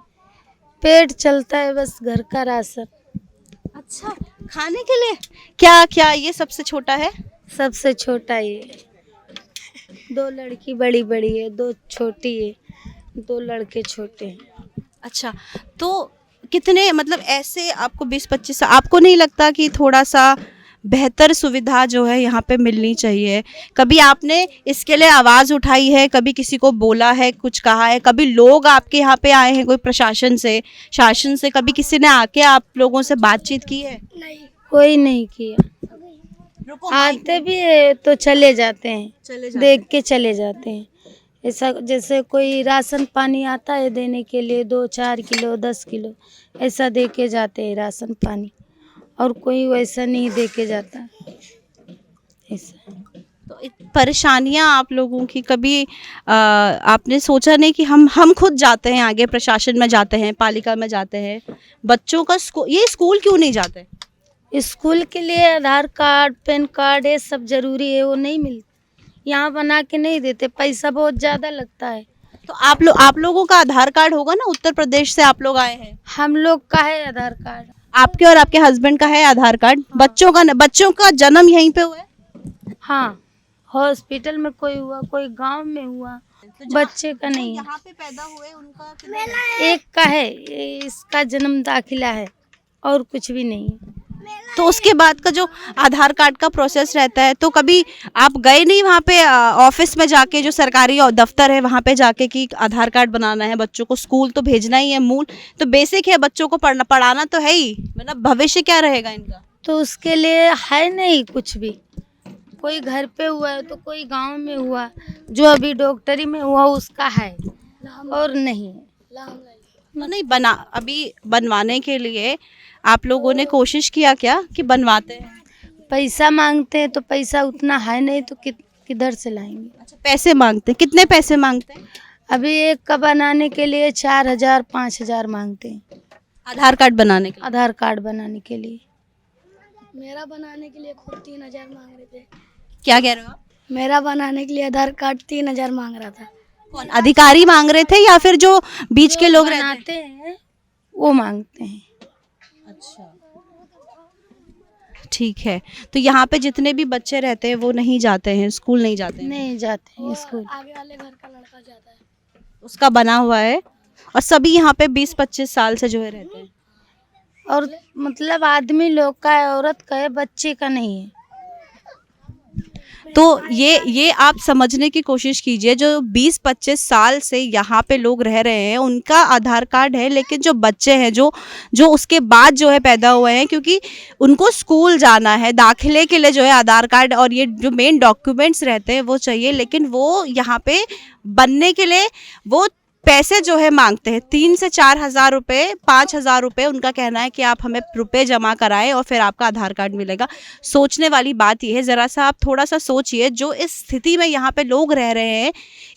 पेट चलता है बस, घर का राशन। अच्छा, खाने के लिए क्या क्या? ये सबसे छोटा है? सबसे छोटा ये। 2 लड़की बड़ी बड़ी है, 2 छोटी है, 2 लड़के छोटे हैं। अच्छा, तो कितने, मतलब ऐसे आपको 20-25, आपको नहीं लगता कि थोड़ा सा बेहतर सुविधा जो है यहाँ पे मिलनी चाहिए? कभी आपने इसके लिए आवाज़ उठाई है, कभी किसी को बोला है, कुछ कहा है? कभी लोग आपके यहाँ पे आए हैं, कोई प्रशासन से, शासन से, कभी किसी ने आके आप लोगों से बातचीत की है? नहीं, कोई नहीं किया। आते भी है तो चले जाते हैं, देख के चले जाते हैं। ऐसा जैसे कोई राशन पानी आता है देने के लिए, 2-4 किलो 10 किलो ऐसा दे के जाते हैं राशन पानी, और कोई वैसा नहीं दे के जाता ऐसा। तो परेशानियां आप लोगों की कभी आपने सोचा नहीं कि हम खुद जाते हैं आगे, प्रशासन में जाते हैं, पालिका में जाते हैं, बच्चों का ये स्कूल क्यों नहीं जाते? स्कूल के लिए आधार कार्ड, पैन कार्ड ये सब जरूरी है, वो नहीं मिलता यहाँ, बना के नहीं देते, पैसा बहुत ज़्यादा लगता है। तो आप लोगों का आधार कार्ड होगा ना, उत्तर प्रदेश से आप लोग आए हैं। हम लोग का है आधार कार्ड। आपके और आपके हस्बैंड का है आधार कार्ड? बच्चों का जन्म यहीं पे हुआ है? हाँ, हॉस्पिटल में कोई हुआ, कोई गांव में हुआ, बच्चे का नहीं है। यहाँ पे पैदा हुए उनका एक का है, इसका जन्म दाखिला है और कुछ भी नहीं है। तो उसके बाद का जो आधार कार्ड का प्रोसेस रहता है, तो कभी आप गए नहीं वहाँ पे ऑफिस में जाके, जो सरकारी दफ्तर है वहाँ पे जाके कि आधार कार्ड बनाना है बच्चों को, स्कूल तो भेजना ही है, मूल तो बेसिक है, बच्चों को पढ़ाना तो है ही, मतलब भविष्य क्या रहेगा इनका? तो उसके लिए है नहीं कुछ भी, कोई घर पे हुआ है तो कोई गांव में हुआ, जो अभी डॉक्टरी में हुआ उसका है, और नहीं तो नहीं बना, अभी बनवाने के लिए आप लोगों ने कोशिश किया क्या कि बनवाते हैं? पैसा मांगते हैं तो पैसा उतना है नहीं तो किधर से लाएंगे। अच्छा, पैसे मांगते हैं, कितने पैसे मांगते हैं? अभी एक का बनाने के लिए 4,000 5,000 मांगते हैं। आधार कार्ड बनाने के लिए? आधार कार्ड बनाने के लिए। मेरा बनाने के लिए खुद 3,000 मांग रहे थे। क्या कह रहे हो आप? मेरा बनाने के लिए आधार कार्ड 3,000 मांग रहा था। कौन अधिकारी मांग रहे थे या फिर जो बीच के लोग रहते हैं? बनाते हैं वो मांगते हैं। अच्छा, ठीक है। तो यहाँ पे जितने भी बच्चे रहते हैं वो नहीं जाते हैं, स्कूल नहीं जाते हैं? नहीं जाते हैं स्कूल। आगे वाले घर का लड़का जाता है। उसका बना हुआ है और सभी यहाँ पे 20-25 साल से जो है रहते हैं। और मतलब आदमी लोग का है, औरत का है, बच्चे का नहीं है। तो ये आप समझने की कोशिश कीजिए, जो 20-25 साल से यहाँ पे लोग रह रहे हैं उनका आधार कार्ड है, लेकिन जो बच्चे हैं जो उसके बाद जो है पैदा हुए हैं, क्योंकि उनको स्कूल जाना है, दाखिले के लिए जो है आधार कार्ड और ये जो मेन डॉक्यूमेंट्स रहते हैं वो चाहिए, लेकिन वो यहाँ पे बनने के लिए वो पैसे जो है मांगते हैं 3 से 4 हज़ार रुपये, 5 हज़ार रुपये। उनका कहना है कि आप हमें रुपए जमा कराएं और फिर आपका आधार कार्ड मिलेगा। सोचने वाली बात यह है, ज़रा सा आप थोड़ा सा सोचिए, जो इस स्थिति में यहाँ पे लोग रह रहे हैं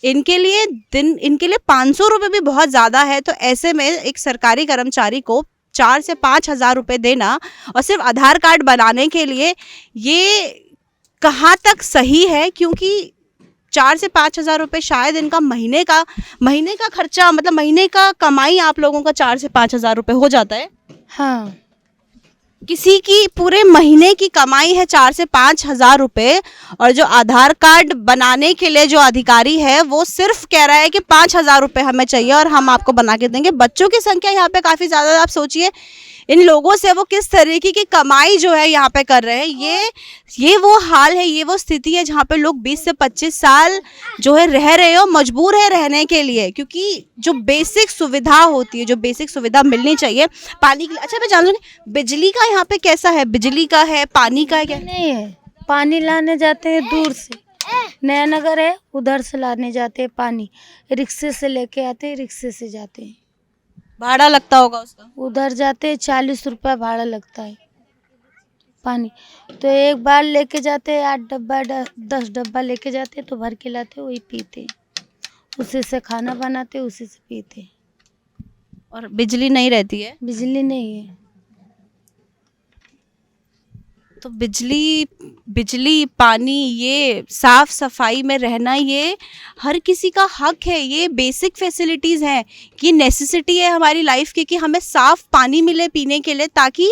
इनके लिए 500 रुपये भी बहुत ज़्यादा है। तो ऐसे में एक सरकारी कर्मचारी को 4 से 5 हज़ार रुपये देना और सिर्फ आधार कार्ड बनाने के लिए, ये कहाँ तक सही है? क्योंकि 4 से 5 हज़ार रुपये शायद इनका महीने का खर्चा, मतलब महीने का कमाई आप लोगों का 4 से 5 हज़ार रुपये हो जाता है। हाँ, किसी की पूरे महीने की कमाई है 4 से 5 हज़ार रुपये, और जो आधार कार्ड बनाने के लिए जो अधिकारी है वो सिर्फ कह रहा है कि 5 हज़ार रुपये हमें चाहिए और हम आपको बना के देंगे। बच्चों की संख्या यहाँ पे काफ़ी ज़्यादा, आप सोचिए इन लोगों से वो किस तरीके की कमाई जो है यहाँ पे कर रहे हैं। ये वो हाल है, ये वो स्थिति है जहाँ पे लोग 20 से 25 साल जो है रह रहे हो, मजबूर है रहने के लिए, क्योंकि जो बेसिक सुविधा होती है, जो बेसिक सुविधा मिलनी चाहिए पानी के लिए। अच्छा, मैं जान लूँगी बिजली का यहाँ पे कैसा है? बिजली का है, पानी का है क्या? नहीं है। पानी लाने जाते हैं दूर से, नया नगर है उधर से लाने जाते हैं पानी, रिक्शे से लेके आते हैं, रिक्शे से जाते हैं। भाड़ा लगता होगा उसका? उधर जाते हैं 40 रुपया भाड़ा लगता है पानी। तो एक बार लेके जाते हैं 8 डब्बा 10 डब्बा लेके जाते हैं, तो भर के लाते वही पीते, उसी से खाना बनाते, उसी से पीते। और बिजली नहीं रहती है? बिजली नहीं है। तो बिजली पानी, ये साफ सफाई में रहना, ये हर किसी का हक है। ये बेसिक फैसिलिटीज़ हैं, ये नेसेसिटी है हमारी लाइफ की कि हमें साफ पानी मिले पीने के लिए, ताकि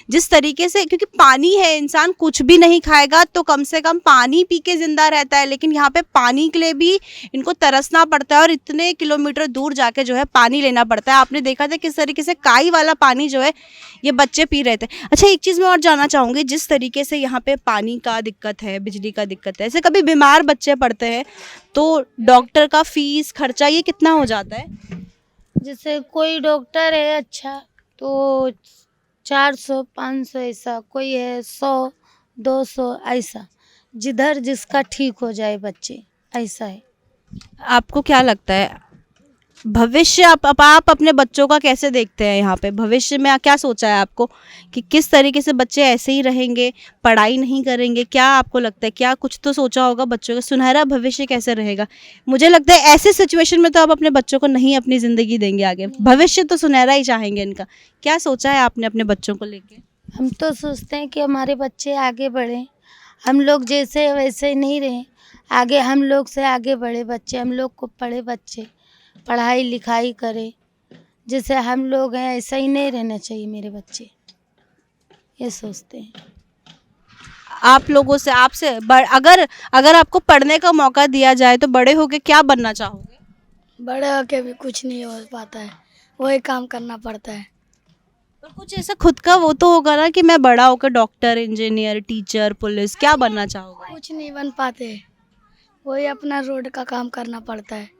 जिस तरीके से, क्योंकि पानी है, इंसान कुछ भी नहीं खाएगा तो कम से कम पानी पी के ज़िंदा रहता है, लेकिन यहाँ पे पानी के लिए भी इनको तरसना पड़ता है और इतने किलोमीटर दूर जाके जो है पानी लेना पड़ता है। आपने देखा था किस तरीके से काई वाला पानी जो है ये बच्चे पी रहे थे। अच्छा, एक चीज़ मैं और जानना चाहूँगी, जिस तरीके से यहाँ पे पानी का दिक्कत है, बिजली का दिक्कत है, ऐसे कभी बीमार बच्चे पड़ते हैं तो डॉक्टर का फीस खर्चा ये कितना हो जाता है? जैसे कोई डॉक्टर है अच्छा तो 400 500 ऐसा, कोई है 100 200 ऐसा, जिधर जिसका ठीक हो जाए बच्चे, ऐसा है। आपको क्या लगता है भविष्य, आप अपने बच्चों का कैसे देखते हैं? यहाँ पे भविष्य में क्या सोचा है आपको कि किस तरीके से बच्चे ऐसे ही रहेंगे, पढ़ाई नहीं करेंगे? क्या आपको लगता है, क्या कुछ तो सोचा होगा बच्चों का सुनहरा भविष्य कैसे रहेगा? मुझे लगता है ऐसे सिचुएशन में तो आप अपने बच्चों को नहीं अपनी ज़िंदगी देंगे आगे, भविष्य तो सुनहरा ही चाहेंगे इनका। क्या सोचा है आपने अपने बच्चों को लेके? हम तो सोचते हैं कि हमारे बच्चे आगे बढ़ें, हम लोग जैसे वैसे नहीं रहें, आगे हम लोग से आगे बढ़े बच्चे, हम लोग को पढ़े बच्चे, पढ़ाई लिखाई करे, जैसे हम लोग हैं ऐसा ही नहीं रहना चाहिए मेरे बच्चे, ये सोचते हैं। आप लोगों से, आपसे अगर आपको पढ़ने का मौका दिया जाए तो बड़े होके क्या बनना चाहोगे? बड़े होके भी कुछ नहीं हो पाता है, वही काम करना पड़ता है। तो कुछ ऐसा खुद का वो तो होगा ना कि मैं बड़ा होकर डॉक्टर, इंजीनियर, टीचर, पुलिस, क्या बनना चाहोगे? कुछ नहीं बन पाते, वही अपना रोड का काम करना पड़ता है।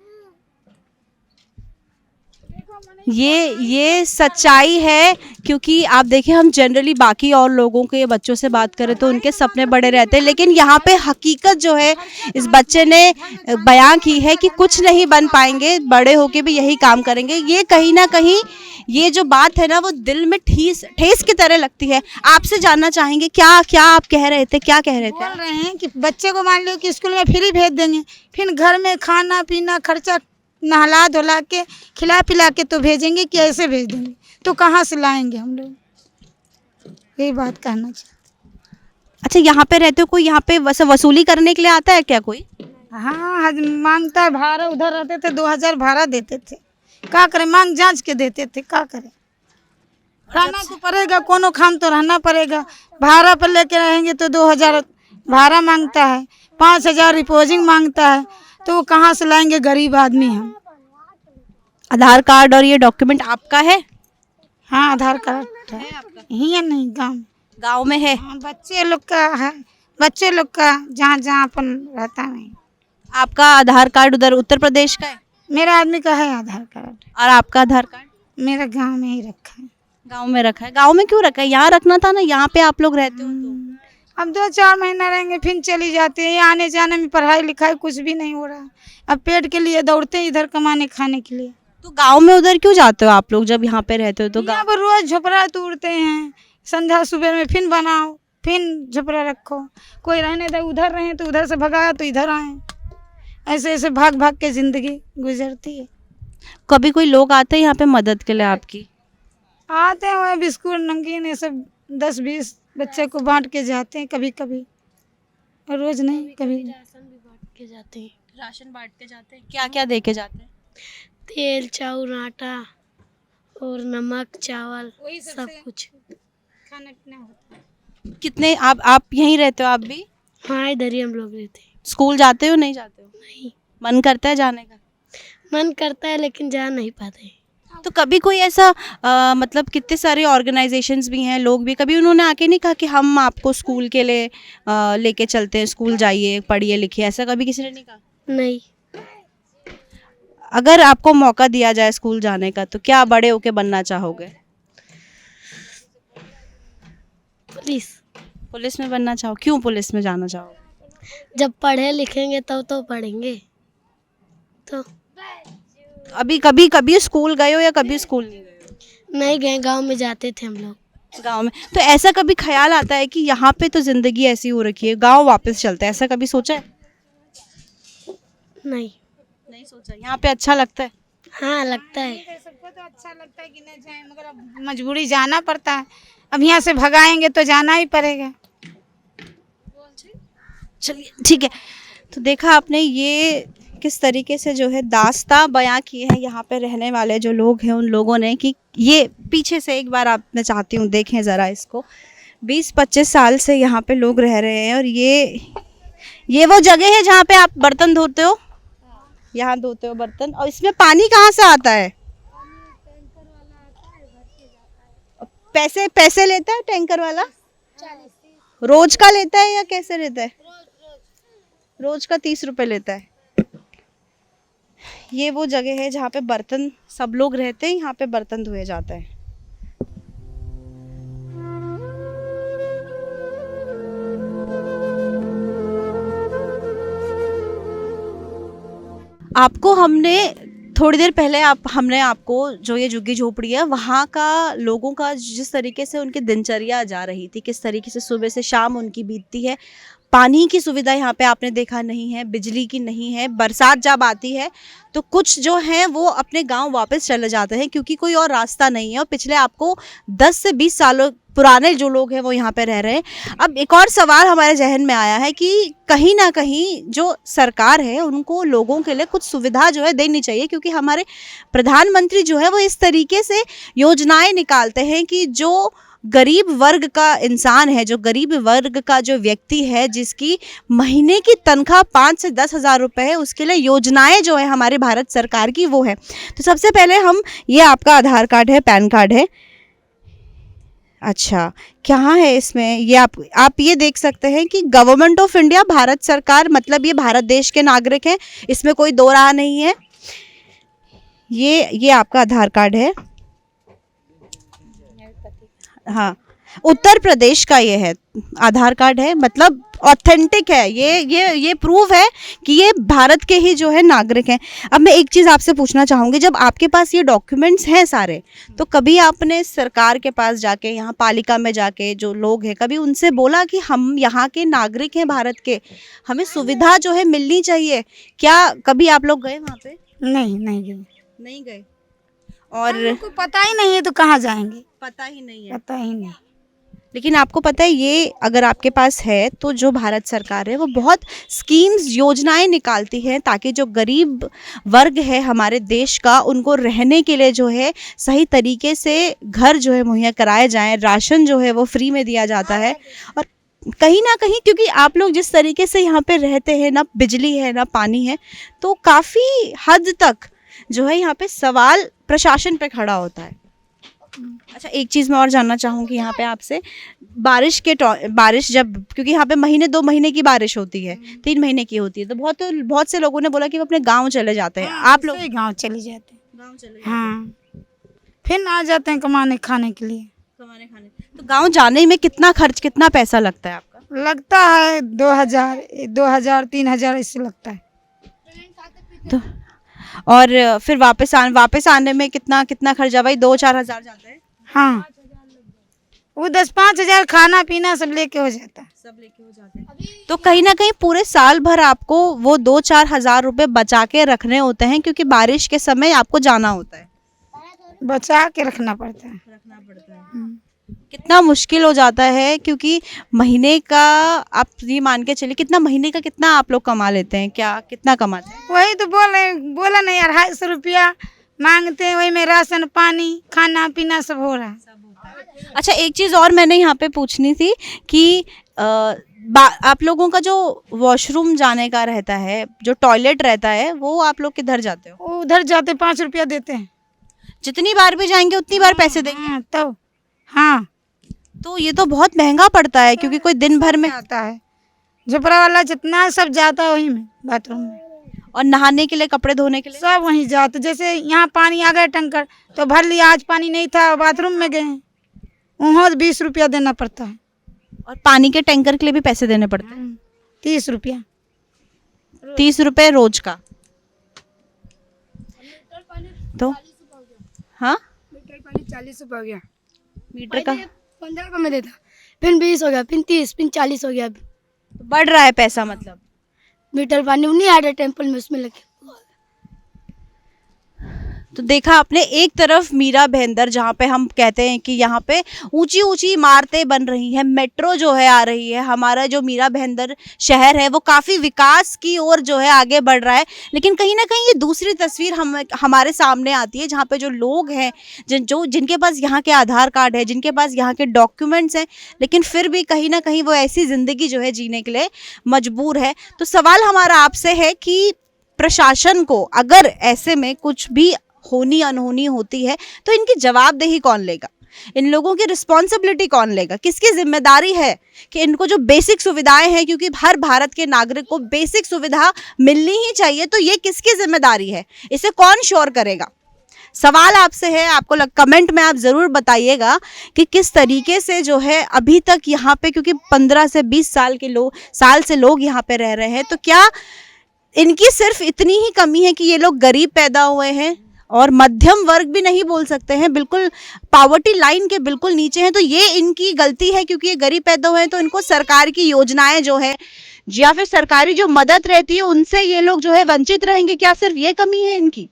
ये सच्चाई है, क्योंकि आप देखिए हम जनरली बाकी और लोगों के बच्चों से बात करें तो उनके सपने बड़े रहते हैं, लेकिन यहाँ पे हकीकत जो है इस बच्चे ने बयां की है कि कुछ नहीं बन पाएंगे, बड़े होके भी यही काम करेंगे। ये कहीं ना कहीं ये जो बात है ना वो दिल में ठेस की तरह लगती है। आपसे जानना चाहेंगे क्या क्या आप कह रहे थे, क्या कह रहे थे? बोल रहे हैं कि बच्चे को मान लो कि स्कूल में फ्री भेज देंगे, फिर घर में खाना पीना खर्चा नहला धुला के खिला पिला के तो भेजेंगे कि ऐसे भेज देंगे, तो कहाँ से लाएंगे हम लोग? यही बात कहना चाहिए। अच्छा, यहाँ पे रहते हो, कोई यहाँ पे वसूली करने के लिए आता है क्या कोई? हाँ, मांगता है भाड़ा। उधर रहते थे 2000 भाड़ा देते थे, क्या करें, मांग जांच के देते थे, क्या करें, रहना तो पड़ेगा, कोनो खाम तो रहना पड़ेगा। भाड़ा पर लेके रहेंगे तो 2000 भाड़ा मांगता है, 5000 रिपोजिंग मांगता है, तो वो कहाँ से लाएंगे, गरीब आदमी हम। आधार कार्ड और ये डॉक्यूमेंट आपका है? हाँ, आधार कार्ड है यही है, नहीं गाँव में है? हाँ, बच्चे लोग का है, बच्चे लोग का जहाँ जहाँ अपन रहता है। आपका आधार कार्ड उधर उत्तर प्रदेश का है? मेरा आदमी का है आधार कार्ड। और आपका आधार कार्ड? मेरा गांव में ही रखा है। गांव में रखा है? गांव में क्यों रखा है? यहाँ रखना था ना, यहाँ पे आप लोग रहते हो तो। अब 2-4 महीना रहेंगे फिर चली जाते हैं। आने जाने में पढ़ाई लिखाई कुछ भी नहीं हो रहा है, अब पेट के लिए दौड़ते हैं इधर कमाने खाने के लिए। तो गांव में उधर क्यों जाते हो आप लोग जब यहाँ पे रहते हो? तो यहाँ पर रोज झोपड़ा तोड़ते हैं, संध्या सुबह में फिर बनाओ, फिर झोपड़ा रखो, कोई रहने दे, उधर रहे तो उधर से भगाया तो इधर आए, ऐसे ऐसे भाग भाग के जिंदगी गुजरती है। कभी कोई लोग आते हैं यहाँ पे मदद के लिए आपकी? आते हैं, बिस्कुट नमकीन ये सब 10-20 बच्चे को बांट के जाते हैं, कभी कभी, रोज नहीं, कभी के जाते हैं। राशन बांट के जाते हैं? क्या क्या दे के जाते हैं? तेल चाउर आटा और नमक चावल सब कुछ। खाना पीना होता है। कितने आप यहीं रहते हो आप भी? हाँ, इधर ही हम लोग रहते हैं। स्कूल जाते हो नहीं जाते हो? नहीं, मन करता है जाने का? मन करता है लेकिन जा नहीं पाते। तो कभी कोई ऐसा मतलब कितने सारे ऑर्गेनाइजेशंस भी हैं, लोग भी, कभी उन्होंने आके नहीं कहा कि हम आपको स्कूल के लिए लेके चलते हैं, स्कूल जाइए पढ़िए लिखिए, ऐसा कभी किसी ने नहीं कहा? नहीं। अगर आपको मौका दिया जाए स्कूल जाने का तो क्या बड़े होके बनना चाहोगे? पुलिस में बनना चाहो? क्यों पुलिस में जाना चाहोगे? जब पढ़े लिखेंगे तब तो पढ़ेंगे। तो अभी कभी स्कूल गए हो या कभी स्कूल नहीं गए? नहीं गए, गांव में जाते थे हम लोग। गांव में तो ऐसा कभी ख्याल आता है कि यहाँ पे तो जिंदगी ऐसी हो रखी है, गांव वापस चलते हैं, ऐसा कभी सोचा है? नहीं सोचा। यहाँ पे अच्छा लगता है? हाँ, लगता है। सबको तो अच्छा लगता है कि न जाए, मगर अब मजबूरी जाना पड़ता है। अब यहाँ से भगाएंगे तो जाना ही पड़ेगा। चलिए ठीक है। तो देखा आपने ये किस तरीके से जो है दास्तां बयां की है यहाँ पे रहने वाले जो लोग हैं उन लोगों ने, कि ये पीछे से एक बार आप, मैं चाहती हूँ देखें ज़रा इसको। 20-25 साल से यहाँ पे लोग रह रहे हैं और ये वो जगह है जहाँ पे आप बर्तन धोते हो, यहाँ धोते हो बर्तन। और इसमें पानी कहाँ से आता है? पैसे लेता है टैंकर वाला? रोज का लेता है या कैसे लेता है? रोज का 30 रुपए लेता है। ये वो जगह है जहाँ पे बर्तन सब लोग रहते हैं, यहाँ पे बर्तन धोए जाते हैं। आपको हमने थोड़ी देर पहले हमने आपको जो ये झुग्गी झोपड़ी है वहाँ का लोगों का जिस तरीके से उनकी दिनचर्या जा रही थी, किस तरीके से सुबह से शाम उनकी बीतती है, पानी की सुविधा यहाँ पे आपने देखा नहीं है, बिजली की नहीं है, बरसात जब आती है तो कुछ जो हैं वो अपने गांव वापस चले जाते हैं क्योंकि कोई और रास्ता नहीं है। और पिछले आपको 10 से 20 सालों पुराने जो लोग हैं वो यहाँ पे रह रहे हैं। अब एक और सवाल हमारे जहन में आया है कि कहीं ना कहीं जो सरकार है उनको लोगों के लिए कुछ सुविधा जो है देनी चाहिए, क्योंकि हमारे प्रधानमंत्री जो है वो इस तरीके से योजनाएं निकालते हैं कि जो गरीब वर्ग का इंसान है, जो गरीब वर्ग का जो व्यक्ति है जिसकी महीने की तनख्वाह 5 से 10 हज़ार रुपये है, उसके लिए योजनाएं जो है हमारे भारत सरकार की वो है। तो सबसे पहले हम, ये आपका आधार कार्ड है, पैन कार्ड है, अच्छा कहाँ है इसमें, ये आप ये देख सकते हैं कि गवर्नमेंट ऑफ इंडिया, भारत सरकार, मतलब ये भारत देश के नागरिक हैं, इसमें कोई दो राह नहीं है। ये आपका आधार कार्ड है? हाँ, उत्तर प्रदेश का ये है आधार कार्ड है, मतलब ऑथेंटिक है, ये प्रूव है कि ये भारत के ही जो है नागरिक हैं। अब मैं एक चीज़ आपसे पूछना चाहूँगी, जब आपके पास ये डॉक्यूमेंट्स हैं सारे, तो कभी आपने सरकार के पास जाके, यहाँ पालिका में जाके जो लोग हैं, कभी उनसे बोला कि हम यहाँ के नागरिक हैं भारत के, हमें सुविधा जो है मिलनी चाहिए? क्या कभी आप लोग गए वहाँ पे? नहीं नहीं गए, नहीं गए। और और को पता ही नहीं है तो कहाँ जाएंगे, पता ही नहीं है। पता ही नहीं। लेकिन आपको पता है, ये अगर आपके पास है तो जो भारत सरकार है वो बहुत स्कीम्स, योजनाएं निकालती है ताकि जो गरीब वर्ग है हमारे देश का, उनको रहने के लिए जो है सही तरीके से घर जो है मुहैया कराए जाएं, राशन जो है वो फ्री में दिया जाता है। और कहीं ना कहीं क्योंकि आप लोग जिस तरीके से यहाँ पे रहते हैं, ना बिजली है ना पानी है, तो काफ़ी हद तक जो है यहाँ पे सवाल प्रशासन पे खड़ा होता है। अच्छा, एक चीज़ मैं और जानना चाहूँगी यहाँ पे आपसे, बारिश जब, क्योंकि यहाँ पे महीने 2 महीने की बारिश होती है, 3 महीने की होती है, तो बहुत से लोगों ने बोला कि वो अपने गांव चले जाते हैं। आप लोग गांव चले जाते हैं, गांव चले हाँ, फिर आ जाते हैं कमाने खाने के लिए। कमाने खाने, तो गांव जाने में कितना खर्च, कितना पैसा लगता है आपका? लगता है 2000 3000 इससे लगता है। तो और फिर वापस आने में कितना खर्चा? भाई 2-4 हज़ार जाता है। हाँ, वो 10-5 हजार खाना पीना सब लेके हो जाता है। सब लेके हो जाते हैं। तो कहीं ना कहीं पूरे साल भर आपको वो 2-4 हज़ार रुपए बचा के रखने होते हैं, क्योंकि बारिश के समय आपको जाना होता है, बचा के रखना पड़ता है। कितना मुश्किल हो जाता है, क्योंकि महीने का आप ये मान के चलिए, कितना महीने का कितना आप लोग कमा लेते हैं? क्या कितना कमाते हैं? वही तो बोला नहीं, 250 रुपया मांगते हैं, वही में राशन पानी खाना पीना सब हो रहा है। अच्छा, एक चीज़ और मैंने यहाँ पे पूछनी थी कि आप लोगों का जो वॉशरूम जाने का रहता है, जो टॉयलेट रहता है, वो आप लोग किधर जाते हो? वो उधर जाते 5 रुपया देते हैं। जितनी बार भी जाएंगे उतनी बार पैसे देंगे? हाँ, तो हाँ, तो ये तो बहुत महंगा पड़ता है, क्योंकि कोई दिन भर में आता है, झोपड़ा वाला जितना सब जाता है वहीं में, बाथरूम में। और नहाने के लिए, कपड़े धोने के लिए सब वहीं जाते। जैसे यहाँ पानी आ गया टंकर तो भर लिया, आज पानी नहीं था बाथरूम में गए, वहाँ 20 रुपया देना पड़ता है। और पानी के टैंकर के लिए भी पैसे देने पड़ते हैं? 30 रुपया। 30 रुपए रोज का? तो हाँ, मीटर पानी 40 रुपये हो गया, मीटर का 15 रुपये में देता, फिर 20 हो गया, फिर 30, फिर 40 हो गया। बढ़ रहा है पैसा, मतलब मीटर पानी नहीं आ रहा टेम्पल में, उसमें लगे। तो देखा आपने, एक तरफ मीरा भेंदर, जहाँ पे हम कहते हैं कि यहाँ पे ऊंची ऊंची इमारतें बन रही हैं, मेट्रो जो है आ रही है, हमारा जो मीरा भेंदर शहर है वो काफ़ी विकास की ओर जो है आगे बढ़ रहा है। लेकिन कहीं ना कहीं ये दूसरी तस्वीर हमारे सामने आती है, जहाँ पे जो लोग हैं, जिनके पास यहाँ के आधार कार्ड है, जिनके पास यहाँ के डॉक्यूमेंट्स हैं, लेकिन फिर भी कहीं ना कहीं वो ऐसी ज़िंदगी जो है जीने के लिए मजबूर है। तो सवाल हमारा आपसे है कि प्रशासन को अगर ऐसे में कुछ भी होनी अनहोनी होती है तो इनकी जवाबदेही कौन लेगा? इन लोगों की रिस्पॉन्सिबिलिटी कौन लेगा? किसकी जिम्मेदारी है कि इनको जो बेसिक सुविधाएं हैं, क्योंकि हर भारत के नागरिक को बेसिक सुविधा मिलनी ही चाहिए, तो ये किसकी जिम्मेदारी है? इसे कौन श्योर करेगा? सवाल आपसे है, आपको कमेंट में आप ज़रूर बताइएगा कि किस तरीके से जो है अभी तक यहाँ पे, क्योंकि 15 से 20 साल से लोग यहाँ पे रह रहे हैं, तो क्या इनकी सिर्फ इतनी ही कमी है कि ये लोग गरीब पैदा हुए हैं और मध्यम वर्ग भी नहीं बोल सकते हैं, बिल्कुल पावर्टी लाइन के बिल्कुल नीचे हैं, तो ये इनकी गलती है क्योंकि ये गरीब पैदा हुए हैं, तो इनको सरकार की योजनाएं जो है या फिर सरकारी जो मदद रहती है उनसे ये लोग जो है वंचित रहेंगे? क्या सिर्फ ये कमी है इनकी?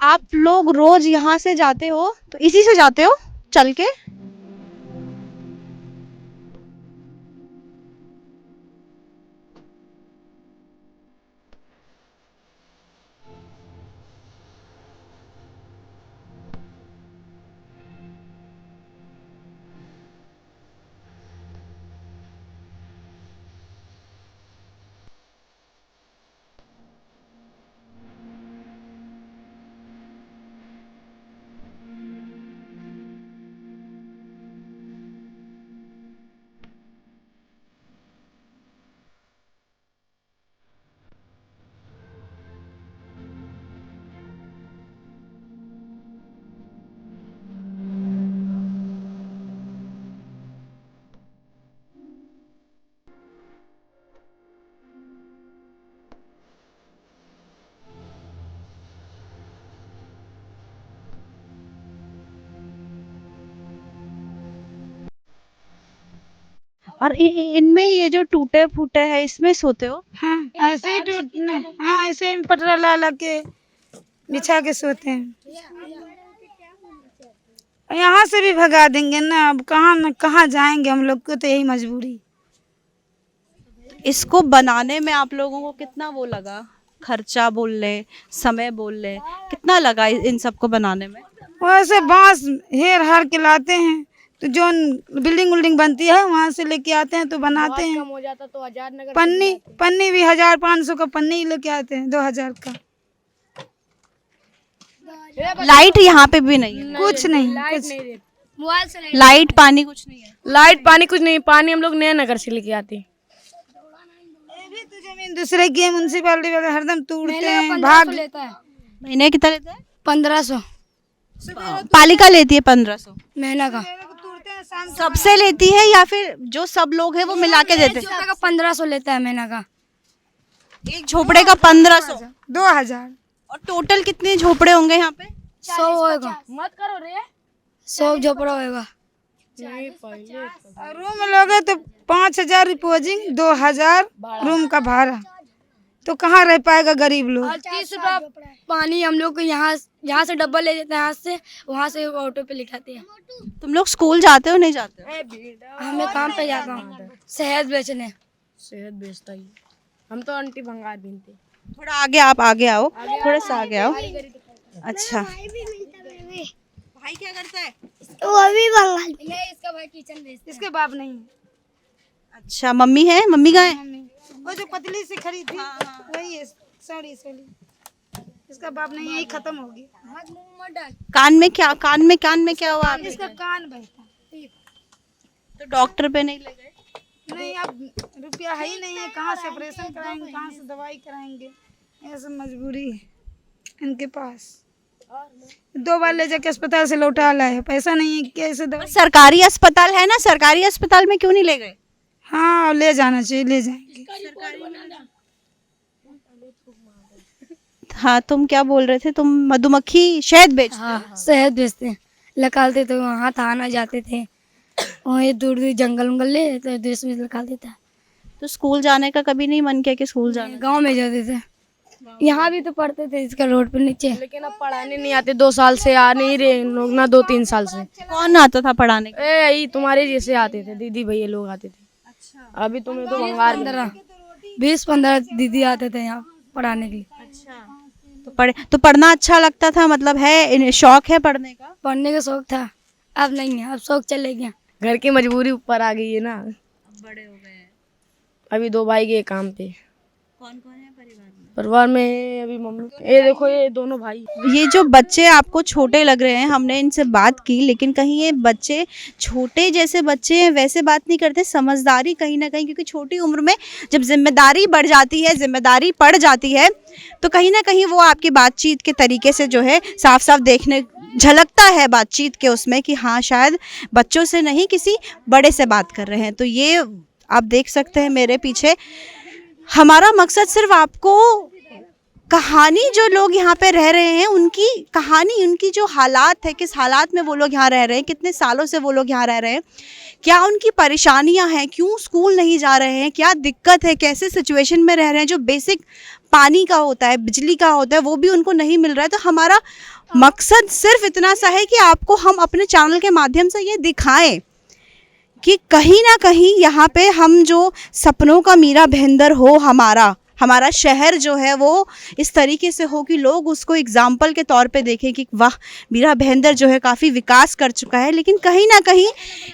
आप लोग रोज यहाँ से जाते हो, तो इसी से जाते हो चल के? और इनमें ये जो टूटे फूटे है इसमें सोते हो? हाँ ऐसे ही हाँ ऐसे ही पटरा ला ला के बिछा के सोते हैं। यहाँ से भी भगा देंगे ना, अब कहाँ न कहाँ जाएंगे, हम लोग को तो यही मजबूरी। इसको बनाने में आप लोगों को कितना वो लगा, खर्चा बोल ले, समय बोल ले, कितना लगा इन सबको बनाने में? वैसे बांस हेर हार के लाते हैं, तो जो बिल्डिंग उल्डिंग बनती है वहाँ से लेके आते हैं तो बनाते हैं। हो जाता तो आजाद नगर पन्नी भी 1500 का पन्नी लेके आते हैं, 2000 का। लाइट यहाँ पे भी नहीं है? कुछ नहीं, कुछ मोबाइल से लाइट पानी कुछ नहीं है? लाइट पानी कुछ नहीं, पानी हम लोग नया नगर से लेके आते हैं। भी तो जमीन दूसरे की है, म्यूनसिपालिटी वाले हरदम तोड़ते हैं, भाग लेता है। महीने कितना लेते हैं? 1500 पालिका लेती है 1500 महीना का। सबसे लेती है या फिर जो सब लोग हैं वो मिला के देते हैं? 1500 लेता है महीना का। एक झोपड़े का 1500? 2000। और टोटल कितने झोपड़े होंगे यहाँ पे? 100 होगा। मत करो रे। 100 झोपड़ा होगा। रूम लोगे तो 5000 डिपोजिट, 2000 रूम का भाड़ा, तो कहाँ रह पाएगा गरीब लोग। 30 रुपया पानी हम लोग को यहाँ से डब्बा ले जाते हैं, हाथ से वहाँ से ऑटो पे लिखाते हैं। तुम लोग स्कूल जाते हो नहीं जाते हो? हमें काम पे जाता हूँ, शहद बेचने। शहद बेचता ही, हम तो आंटी भंगार बीनते। थोड़ा आगे आप आगे आओ, थोड़ा सा आगे आओ। अच्छा, भाई क्या करता है? वो अभी बंगाल में। इसका भाई किचन बेचता है। इसके बाप नहीं है। अच्छा, मम्मी है? मम्मी कहाँ है? वो जो पतली से खरीदी वही है। सॉरी इसका बाप नहीं है, यही खत्म हो गया। कान में क्या हुआ आपके? इसका कान बहता। तो डॉक्टर पे नहीं ले गए? नहीं, अब रुपया है ही नहीं है, कहाँ से ऑपरेशन कराएंगे, कहाँ से दवाई कराएंगे, ऐसा मजबूरी है इनके पास। 2 बार ले जाके अस्पताल से लौटा लाए है, पैसा नहीं है, कैसे दवाई। सरकारी अस्पताल है ना, सरकारी अस्पताल में क्यों नहीं ले गए? हाँ ले जाना चाहिए, ले जाएंगे। हाँ, तुम क्या बोल रहे थे? तुम मधुमक्खी शहद बेचते हो? हाँ शहद बेचते हैं, निकालते थे वहाँ थाना जाते थे, वहीं दूर दूर जंगल उंगल ले तो देश में निकाल देता है। तो स्कूल जाने का कभी नहीं मन किया कि स्कूल जाना? गांव में जाते थे, यहाँ भी तो पढ़ते थे इसका रोड पे नीचे। लेकिन अब पढ़ाने नहीं आते, 2 साल से आ नहीं रहे लोग ना, 2-3 साल से। कौन आता था पढ़ाने? यही तुम्हारे जैसे आते थे, दीदी भैया लोग आते थे। अच्छा, अभी तुम्हें तो भंगार 20-15 दीदी आते थे यहाँ पढ़ाने के लिए। तो पढ़ना अच्छा लगता था, मतलब है शौक है पढ़ने का? पढ़ने का शौक था, अब नहीं है, अब शौक चले गया। घर की मजबूरी ऊपर आ गई है ना, बड़े हो गए। अभी 2 भाई गए काम पे। कौन कौन है परिवार में? अभी मम्मी, ये देखो ये दोनों भाई। ये जो बच्चे आपको छोटे लग रहे हैं, हमने इनसे बात की, लेकिन कहीं ये बच्चे छोटे जैसे बच्चे हैं वैसे बात नहीं करते, समझदारी कहीं ना कहीं, क्योंकि छोटी उम्र में जब जिम्मेदारी बढ़ जाती है, जिम्मेदारी पड़ जाती है, तो कहीं ना कहीं वो आपकी बातचीत के तरीके से जो है साफ साफ देखने झलकता है बातचीत के उसमें कि हाँ शायद बच्चों से नहीं किसी बड़े से बात कर रहे हैं। तो ये आप देख सकते हैं मेरे पीछे। हमारा मकसद सिर्फ आपको कहानी, जो लोग यहाँ पे रह रहे हैं उनकी कहानी, उनकी जो हालात है, किस हालात में वो लोग यहाँ रह रहे हैं, कितने सालों से वो लोग यहाँ रह रहे हैं, क्या उनकी परेशानियाँ हैं, क्यों स्कूल नहीं जा रहे हैं, क्या दिक्कत है, कैसे सिचुएशन में रह रहे हैं, जो बेसिक पानी का होता है, बिजली का होता है, वो भी उनको नहीं मिल रहा है। तो हमारा मकसद सिर्फ इतना सा है कि आपको हम अपने चैनल के माध्यम से ये दिखाएं कि कहीं ना कहीं यहाँ पे हम जो सपनों का मीरा भाईंदर हो, हमारा शहर जो है वो इस तरीके से हो कि लोग उसको एग्जाम्पल के तौर पे देखें कि वाह मीरा भाईंदर जो है काफ़ी विकास कर चुका है। लेकिन कहीं ना कहीं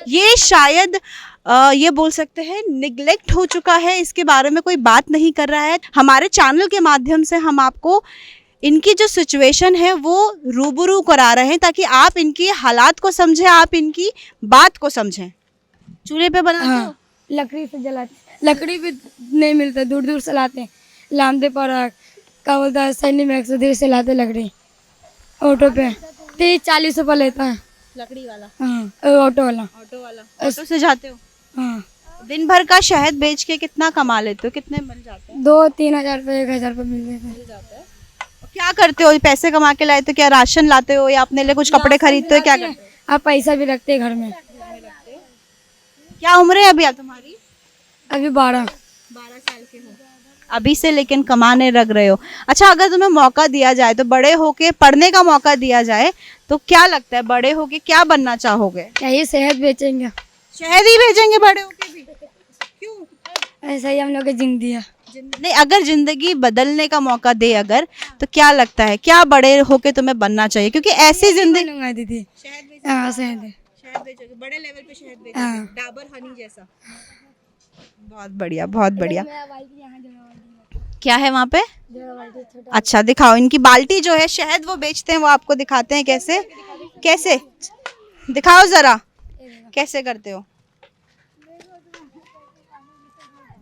ये शायद ये बोल सकते हैं निगलेक्ट हो चुका है, इसके बारे में कोई बात नहीं कर रहा है। हमारे चैनल के माध्यम से हम आपको इनकी जो सिचुएशन है वो रूबरू करा रहे हैं, ताकि आप इनकी हालात को समझें, आप इनकी बात को समझें। चूल्हे पे बनाते हो? लकड़ी से जलाते, लकड़ी भी नहीं मिलता, दूर दूर से लाते हैं, लामदे पर क्या बोलता है सैनी में 110 से लाते लकड़ी, ऑटो पे 30-40 रुपये लेता है लकड़ी वाला? हाँ ऑटो वाला। ऑटो से जाते हो? हाँ। दिन भर का शहद बेच के कितना कमा लेते हो, कितने मिल जाते हैं? 2-3 हज़ार रुपये, 1,000 रुपये मिल जाते हैं। क्या करते हो? पैसे कमा के लाए तो क्या राशन लाते हो या अपने लिए कुछ कपड़े खरीदते हो, क्या करते हो? आप पैसा भी रखते हैं घर में। क्या उम्र है अभी तुम्हारी? अभी 12। अभी से लेकिन कमाने लग रहे हो। अच्छा, अगर तुम्हें मौका दिया जाए तो बड़े होके पढ़ने का मौका दिया जाए तो क्या लगता है बड़े होके क्या बनना चाहोगे? यही शहद बेचेंगे, शहर ही भेजेंगे बड़े होके भी? क्यों? ऐसा ही हम लोग की जिंदगी है। नहीं, अगर जिंदगी बदलने का मौका दे अगर, तो क्या लगता है क्या बड़े होके तुम्हें बनना चाहिए? क्योंकि ऐसी जिंदगी बनूंगा दीदी। हाँ शहद। बड़े लेवल पे शहद हाँ। डाबर हनी जैसा। बहुत बढ़िया, बहुत बढ़िया। क्या है वहाँ पे? अच्छा, दिखाओ। इनकी बाल्टी जो है शहद वो बेचते हैं, वो आपको दिखाते हैं कैसे कैसे। दिखाओ जरा कैसे करते हो।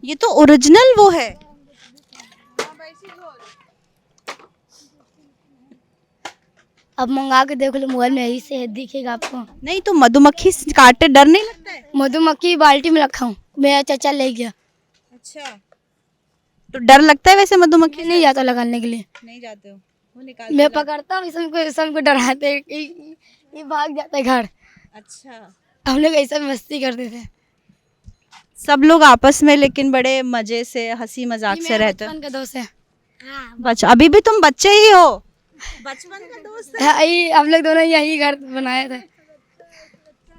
ये तो ओरिजिनल वो है। अब मंगा के देख लो मोबाइल में, यही शहद दिखेगा आपको। नहीं तो मधुमक्खी काटते डर नहीं लगता है? मधुमक्खी बाल्टी में रखा हूँ, मेरा चाचा ले गया। अच्छा, तो डर लगता है वैसे मधुमक्खी? नहीं जाता लगाने के लिए। नहीं जाते हो? वो निकाल मैं पकड़ता हूँ, सबको डराते हैं, ये भाग जाता है घर। अच्छा, हम लोग ऐसा मस्ती करते थे। सब लोग आपस में लेकिन बड़े मजे से हंसी मजाक से रहते हो। बचपन का दोस्त है। बच्चा अभी भी तुम बच्चे ही हो? बचपन का दोस्त है। यही हम लोग दोनों यही घर बनाए थे।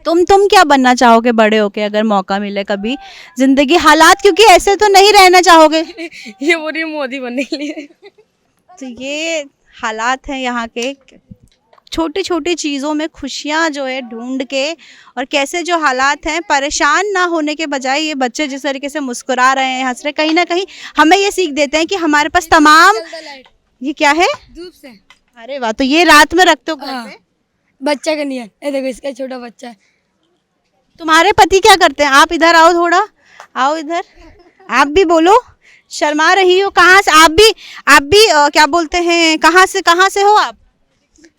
तुम क्या बनना चाहोगे बड़े होके अगर मौका मिले कभी? जिंदगी हालात, क्योंकि ऐसे तो नहीं रहना चाहोगे। ये बोल रही मोदी बनने के लिए। तो ये हालात हैं यहाँ के, छोटी छोटी चीज़ों में खुशियाँ जो है ढूंढ के, और कैसे जो हालात हैं, परेशान ना होने के बजाय ये बच्चे जिस तरीके से मुस्कुरा रहे हैं, हंस रहे, कहीं ना कहीं हमें ये सीख देते हैं कि हमारे पास तमाम। ये क्या है? धूप से। अरे वाह, तो ये रात में रखते हो घर पे? बच्चा का नहीं है, ये देखो इसका छोटा बच्चा है। तुम्हारे पति क्या करते हैं? आप इधर आओ, थोड़ा आओ इधर, आप भी बोलो। शर्मा रही हो। कहाँ से? आप भी क्या बोलते हैं, कहाँ से हो आप?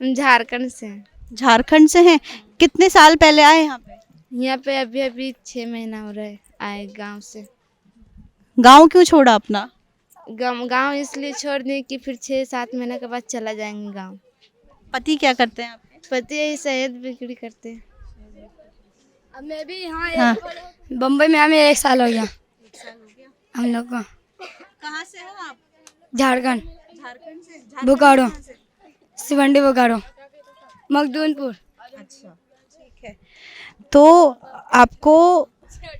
झारखंड से हैं। झारखंड से हैं। कितने साल पहले आए यहाँ पे? यहाँ पे अभी 6 महीना हो रहा है आए गांव से। गांव क्यों छोड़ा अपना? गांव इसलिए छोड़ दें कि फिर 6-7 महीने के बाद चला जाएंगे गांव। पति क्या करते हैं आपके? पति यही शहद बिक्री करते हैं। अब मैं भी यहाँ बम्बई में हमें 1 साल हो गया। हम लोग को। कहाँ से हो आप? झारखंड, झारखंड से। बोकारो, सिवंडी बोकारो, मखदूमपुर। अच्छा, ठीक है। तो आपको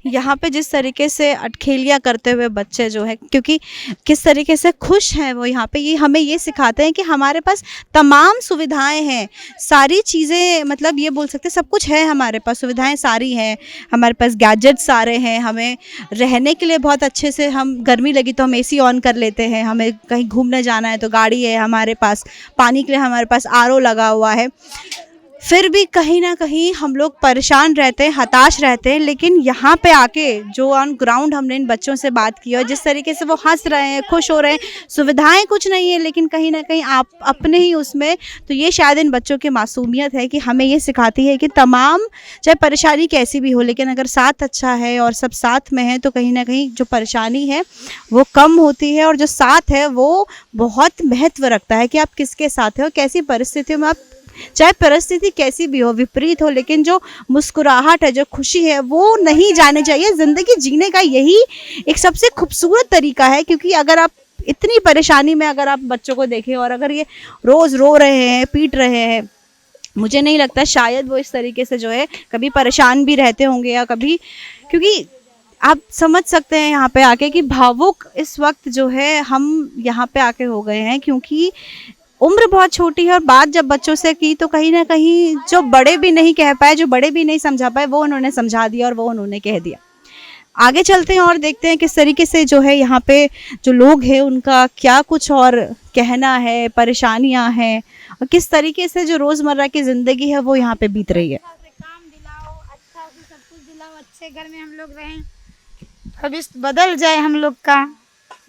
यहाँ पे जिस तरीके से अटखेलियाँ करते हुए बच्चे जो है, क्योंकि किस तरीके से खुश हैं वो यहाँ पे, ये हमें ये सिखाते हैं कि हमारे पास तमाम सुविधाएं हैं, सारी चीज़ें, मतलब ये बोल सकते हैं सब कुछ है हमारे पास, सुविधाएं सारी हैं हमारे पास, गैजेट्स सारे हैं, हमें रहने के लिए बहुत अच्छे से, हम गर्मी लगी तो हम एसी ऑन कर लेते हैं, हमें कहीं घूमने जाना है तो गाड़ी है हमारे पास, पानी के लिए हमारे पास आरओ लगा हुआ है। फिर भी कहीं ना कहीं हम लोग परेशान रहते हैं, हताश रहते हैं। लेकिन यहाँ पे आके जो ऑन ग्राउंड हमने इन बच्चों से बात की और जिस तरीके से वो हंस रहे हैं, खुश हो रहे हैं, सुविधाएं कुछ नहीं है लेकिन कहीं ना कहीं आप अपने ही उसमें, तो ये शायद इन बच्चों की मासूमियत है कि हमें ये सिखाती है कि तमाम, चाहे परेशानी कैसी भी हो, लेकिन अगर साथ अच्छा है और सब साथ में है तो कहीं ना कहीं जो परेशानी है वो कम होती है, और जो साथ है वो बहुत महत्व रखता है कि आप किसके साथ हो, कैसी परिस्थितियों में आप, चाहे परिस्थिति कैसी भी हो, विपरीत हो, लेकिन जो मुस्कुराहट है, जो खुशी है, वो नहीं जानी चाहिए। ज़िंदगी जीने का यही एक सबसे खूबसूरत तरीका है, क्योंकि अगर आप इतनी परेशानी में अगर आप बच्चों को देखें और अगर ये रोज़ रो रहे हैं, पीट रहे हैं, मुझे नहीं लगता शायद वो इस तरीके से जो है कभी परेशान भी रहते होंगे या कभी, क्योंकि आप समझ सकते हैं यहाँ पे आके कि भावुक इस वक्त जो है हम यहाँ पे आके हो गए हैं, क्योंकि उम्र बहुत छोटी है और बात जब बच्चों से की तो कहीं ना कहीं जो बड़े भी नहीं कह पाए, जो बड़े भी नहीं समझा पाए, वो उन्होंने समझा दिया और वो उन्होंने कह दिया। आगे चलते हैं और देखते हैं किस तरीके से जो है यहाँ पे जो लोग हैं उनका क्या कुछ और कहना है, परेशानियाँ हैं, और किस तरीके से जो रोज़मर्रा की ज़िंदगी है वो यहाँ पे बीत रही है। काम दिलाओ, अच्छा से सब कुछ दिलाओ, अच्छे घर में हम लोग रहें, भविष्य बदल जाए हम लोग का,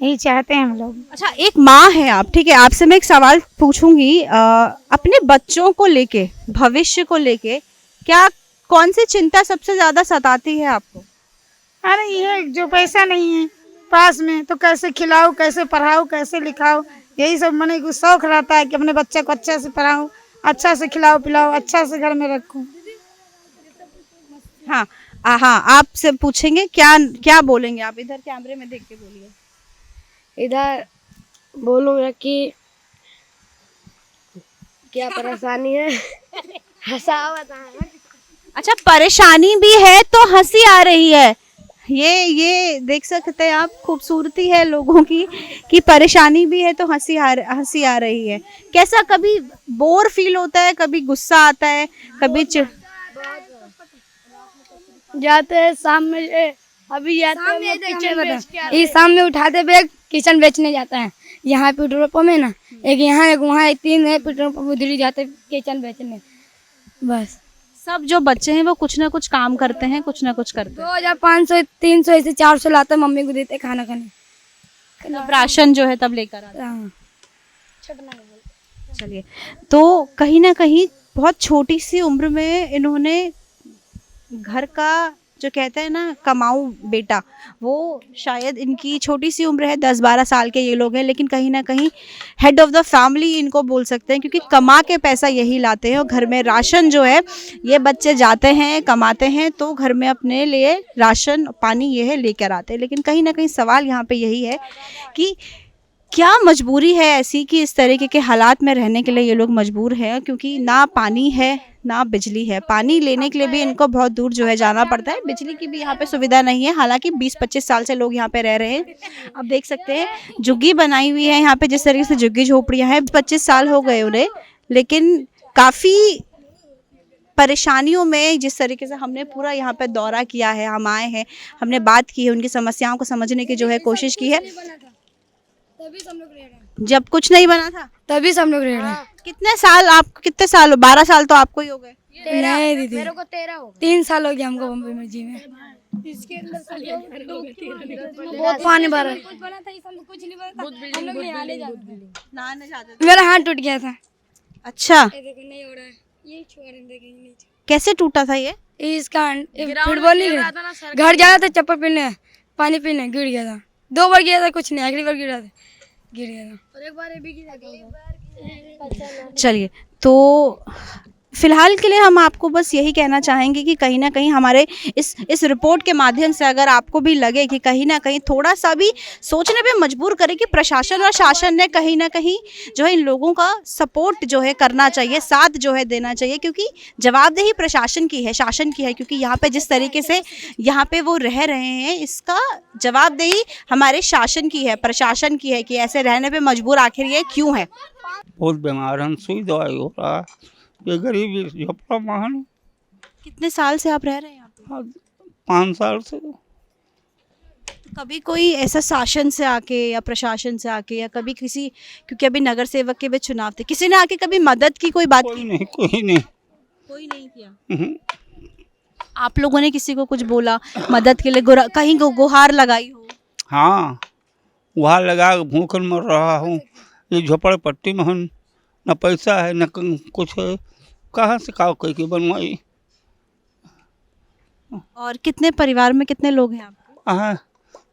यही चाहते हैं हम लोग। अच्छा, एक माँ है आप, ठीक है, आपसे मैं एक सवाल पूछूंगी, अपने बच्चों को लेके, भविष्य को लेके क्या, कौन सी चिंता सबसे ज़्यादा सताती है आपको? अरे ये जो पैसा नहीं है पास में तो कैसे खिलाओ, कैसे पढ़ाओ, कैसे लिखाओ, यही सब मन को शौक रहता है कि अपने बच्चे को अच्छा से पढ़ाओ, अच्छा से खिलाओ पिलाओ, अच्छा से घर में रखो। हाँ, हाँ, आपसे पूछेंगे क्या क्या बोलेंगे आप, इधर कैमरे में देख के बोलिए। इधर बोलूँगा कि क्या परेशानी है अच्छा, परेशानी भी है तो हंसी आ रही है। ये देख सकते हैं आप, खूबसूरती है लोगों की कि परेशानी भी है तो हंसी आ रही है। कैसा, कभी बोर फील होता है, कभी गुस्सा आता है, कभी जाते हैं शाम में, अभी जाते हैं किचन, इस शाम में उठाते बैग किचन बेचने जाता है। यहाँ पेट्रोल पंप है ना, एक यहाँ एक वहाँ, एक 3 है पेट्रोल पंप, उधर ही जाते किचन बेचने। बस सब जो बच्चे हैं वो कुछ ना कुछ काम करते हैं, कुछ ना कुछ करते हैं। 2500 300 ऐसे 400 लाते हैं, मम्मी को देते खाना खाने। तब राशन जो है तब लेकर आते हैं। हाँ। चलिए, तो कहीं ना कहीं बहुत छोटी सी उम्र में इन्होंने घर का जो कहते हैं ना कमाऊ बेटा, वो शायद इनकी छोटी सी उम्र है, 10-12 साल के ये लोग हैं, लेकिन कहीं ना कहीं हेड ऑफ द फैमिली इनको बोल सकते हैं, क्योंकि कमा के पैसा यही लाते हैं और घर में राशन जो है ये बच्चे जाते हैं कमाते हैं तो घर में अपने लिए राशन पानी ये है लेकर आते हैं। लेकिन कहीं ना कहीं सवाल यहाँ पे यही है कि क्या मजबूरी है ऐसी कि इस तरीके के हालात में रहने के लिए ये लोग मजबूर हैं, क्योंकि ना पानी है ना बिजली है। पानी लेने के लिए भी इनको बहुत दूर जो है जाना पड़ता है, बिजली की भी यहाँ पे सुविधा नहीं है। हालांकि 20-25 साल से लोग यहाँ पे रह रहे हैं। अब देख सकते हैं झुग्गी बनाई हुई है यहाँ पे, जिस तरीके से झुग्गी झोपड़ियाँ हैं, 25 साल हो गए उन्हें, लेकिन काफ़ी परेशानियों में, जिस तरीके से हमने पूरा यहाँ पे दौरा किया है, हम आए हैं, हमने बात की है, उनकी समस्याओं को समझने की जो है कोशिश की है। तभी सब लोग रह रहे हैं, जब कुछ नहीं बना था तभी सब लोग रह रहे हैं। कितने साल 12 साल तो आपको ही हो गए। नहीं दीदी, मेरे को 13 हो गए। 3 साल हो गया हमको बम्बई में जी में। इसके अंदर बहुत पानी भरा है। कुछ बना था, इस हमको कुछ नहीं बना था, हम लोग नहाने जाते थे। मेरा हाथ टूट गया था। अच्छा, ये देखो नहीं हो रहा है, ये छोड़ देंगे। कैसे टूटा था ये? इसका फुटबॉल नहीं खेला था, घर जाना था चप्पल पहनने, पानी पीने, गिर गया था। 2 बार गिरा था, कुछ नहीं, अगली बार गिर गया था और एक बार भी गिरा था। चलिए, तो फिलहाल के लिए हम आपको बस यही कहना चाहेंगे कि कहीं ना कहीं हमारे इस रिपोर्ट के माध्यम से अगर आपको भी लगे कि कहीं ना कहीं थोड़ा सा भी सोचने पे मजबूर करे कि प्रशासन और शासन ने कहीं ना कहीं जो है इन लोगों का सपोर्ट जो है करना चाहिए, साथ जो है देना चाहिए, क्योंकि जवाबदेही प्रशासन की है, शासन की है, क्योंकि यहाँ पे जिस तरीके से यहाँ पे वो रह रहे हैं, इसका जवाबदेही हमारे शासन की है, प्रशासन की है कि ऐसे रहने पर मजबूर आखिर ये क्यों है। बहुत बीमार हम, सुई दवाई हो रहा है, ये गरीबी झोपड़ा महान। कितने साल से आप रह रहे हैं यहाँ पे? 5 साल से। कभी कोई ऐसा शासन से आके या प्रशासन से आके या कभी किसी, क्योंकि अभी नगर सेवक के भी चुनाव थे, किसी ने आके कभी मदद की, कोई बात कोई की? नहीं, कोई नहीं, कोई नहीं किया। आप लोगों ने किसी को कुछ बोला मदद के लिए, कहीं गुहार लगाई हो? हाँ, वहाँ लगा भूखल मर रहा हूँ। ये झोपड़पट्टी में हम, न पैसा है न कुछ है, कहाँ से काव करके बनवाई। और कितने परिवार में कितने लोग हैं आपके? हाँ,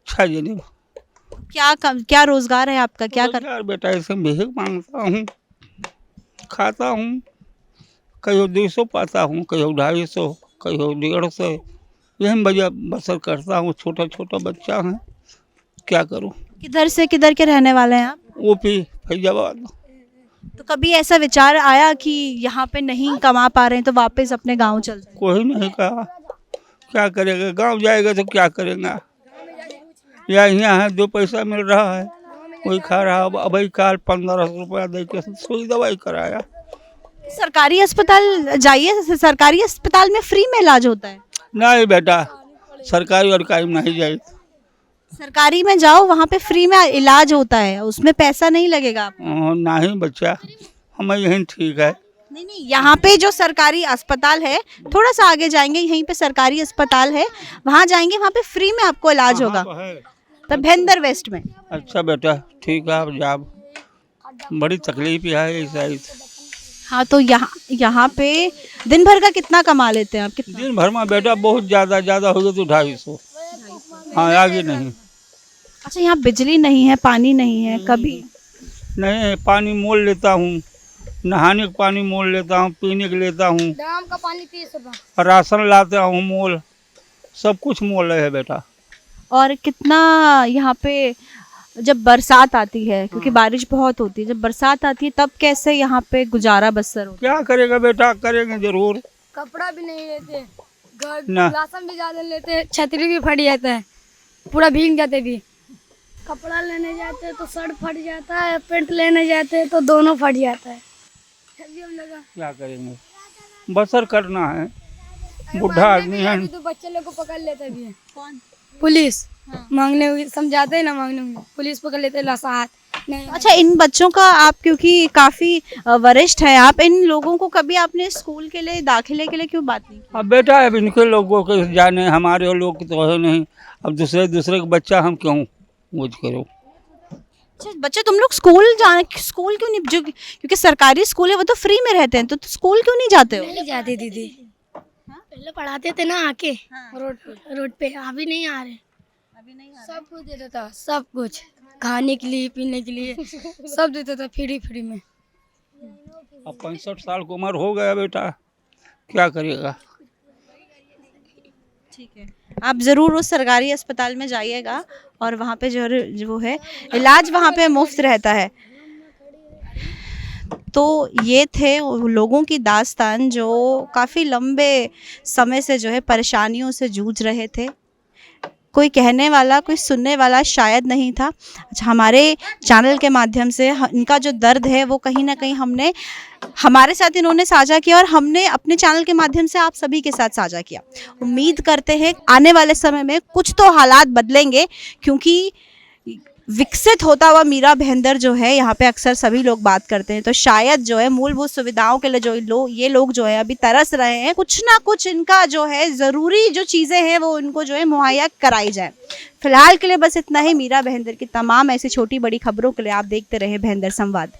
6 जने। क्या रोजगार है आपका, क्या कर? यार बेटा ऐसे भीख मांगता हूँ, खाता हूँ, कहीं 200 पाता हूँ, कहीं 250, कहीं 150, यही वजह बसर करता हूँ। छोटा छोटा बच्चा है, क्या करूँ। किधर से किधर के रहने वाले हैं आप? यूपी फैजाबाद। तो कभी ऐसा विचार आया कि यहाँ पे नहीं कमा पा रहे हैं तो वापस अपने गांव चल जाए? कोई नहीं कहा, क्या करेगा, गांव जाएगा तो क्या करेगा। या यहाँ है 2 पैसा मिल रहा है, कोई खा रहा। अब काल 1500 रुपया दे के सुई दवाई कराया। सरकारी अस्पताल जाइए, सरकारी अस्पताल में फ्री में इलाज होता है। नहीं बेटा, सरकारी वरकारी में नहीं जाए। सरकारी में जाओ, वहाँ पे फ्री में इलाज होता है, उसमें पैसा नहीं लगेगा। नहीं बच्चा, हमें यही ठीक है। नहीं, यहाँ पे जो सरकारी अस्पताल है, थोड़ा सा आगे जाएंगे, यहीं पे सरकारी अस्पताल है, वहाँ जाएंगे, वहाँ पे फ्री में आपको इलाज होगा। तब भेंदर वेस्ट में। अच्छा बेटा, ठीक है, आप जाओ, बड़ी तकलीफ है ऐसा। हाँ, तो यहाँ पे दिन भर का कितना कमा लेते हैं आप? कितना? दिन भर में बेटा बहुत ज़्यादा हो गया तो 250। हाँ, आगे नहीं। अच्छा, यहाँ बिजली नहीं है, पानी नहीं है? कभी नहीं, पानी मोल लेता हूँ, नहाने का पानी मोल लेता हूँ, पीने के लेता हूँ, ड्राम का पानी 30 रुपये, राशन लाता हूँ मोल, सब कुछ मोल है बेटा। और कितना यहाँ पे जब बरसात आती है, क्योंकि बारिश बहुत होती है, जब बरसात आती है तब कैसे यहाँ पे गुजारा बसर होता क्या करेगा बेटा, करेंगे जरूर। कपड़ा भी नहीं लेते, घर ना। राशन भी ज्यादा लेते हैं, छतरी भी फट जाता है, पूरा भीग जाते भी। कपड़ा लेने जाते हैं तो शर्ट फट जाता है, पैंट लेने जाते हैं तो दोनों फट जाता है। अभी हम लोग क्या करेंगे, बसर करना है। बुढ़ा आदमी है। अभी तो बच्चे लोग को पकड़ लेते भी है। कौन? पुलिस। मांगने हुए समझाते हैं ना, मांगने हुए पुलिस पकड़ लेते हैं, लसात नहीं। अच्छा, इन बच्चों का आप, क्योंकि काफी वरिष्ठ हैं आप, इन लोगों को कभी आपने स्कूल के लिए दाखिले के लिए क्यों बात नहीं की? अब बेटा अब इनके लोगों के जाने, हमारे लोग तो है नहीं। अब दूसरे का बच्चा हम क्यों मुझ करो। अच्छा, बच्चे तुम लोग स्कूल क्यों नहीं, जो क्योंकि सरकारी स्कूल है वो तो फ्री में रहते हैं, तो स्कूल क्यों नहीं जाते हो? नहीं जाते दीदी, पहले पढ़ाते थे ना आके रोड पे, अभी नहीं आ रहे। सब कुछ देता था, सब कुछ खाने के लिए, पीने के लिए सब देता था फ्री में। अब 65 साल की उम्र हो गया बेटा, क्या करेगा। ठीक है, आप ज़रूर उस सरकारी अस्पताल में जाइएगा और वहाँ पे जो है इलाज वहाँ पे मुफ्त रहता है। तो ये थे लोगों की दास्तान जो काफ़ी लंबे समय से जो है परेशानियों से जूझ रहे थे। कोई कहने वाला, कोई सुनने वाला शायद नहीं था। अच्छा, हमारे चैनल के माध्यम से इनका जो दर्द है वो कहीं ना कहीं हमने, हमारे साथ इन्होंने साझा किया और हमने अपने चैनल के माध्यम से आप सभी के साथ साझा किया। उम्मीद करते हैं आने वाले समय में कुछ तो हालात बदलेंगे, क्योंकि विकसित होता हुआ मीरा भाईंदर जो है यहाँ पे अक्सर सभी लोग बात करते हैं, तो शायद जो है मूलभूत सुविधाओं के लिए जो ये लोग जो है अभी तरस रहे हैं, कुछ ना कुछ इनका जो है ज़रूरी जो चीज़ें हैं वो इनको जो है मुहैया कराई जाए। फिलहाल के लिए बस इतना ही। मीरा भाईंदर की तमाम ऐसी छोटी बड़ी खबरों के लिए आप देखते रहे भाईंदर संवाद।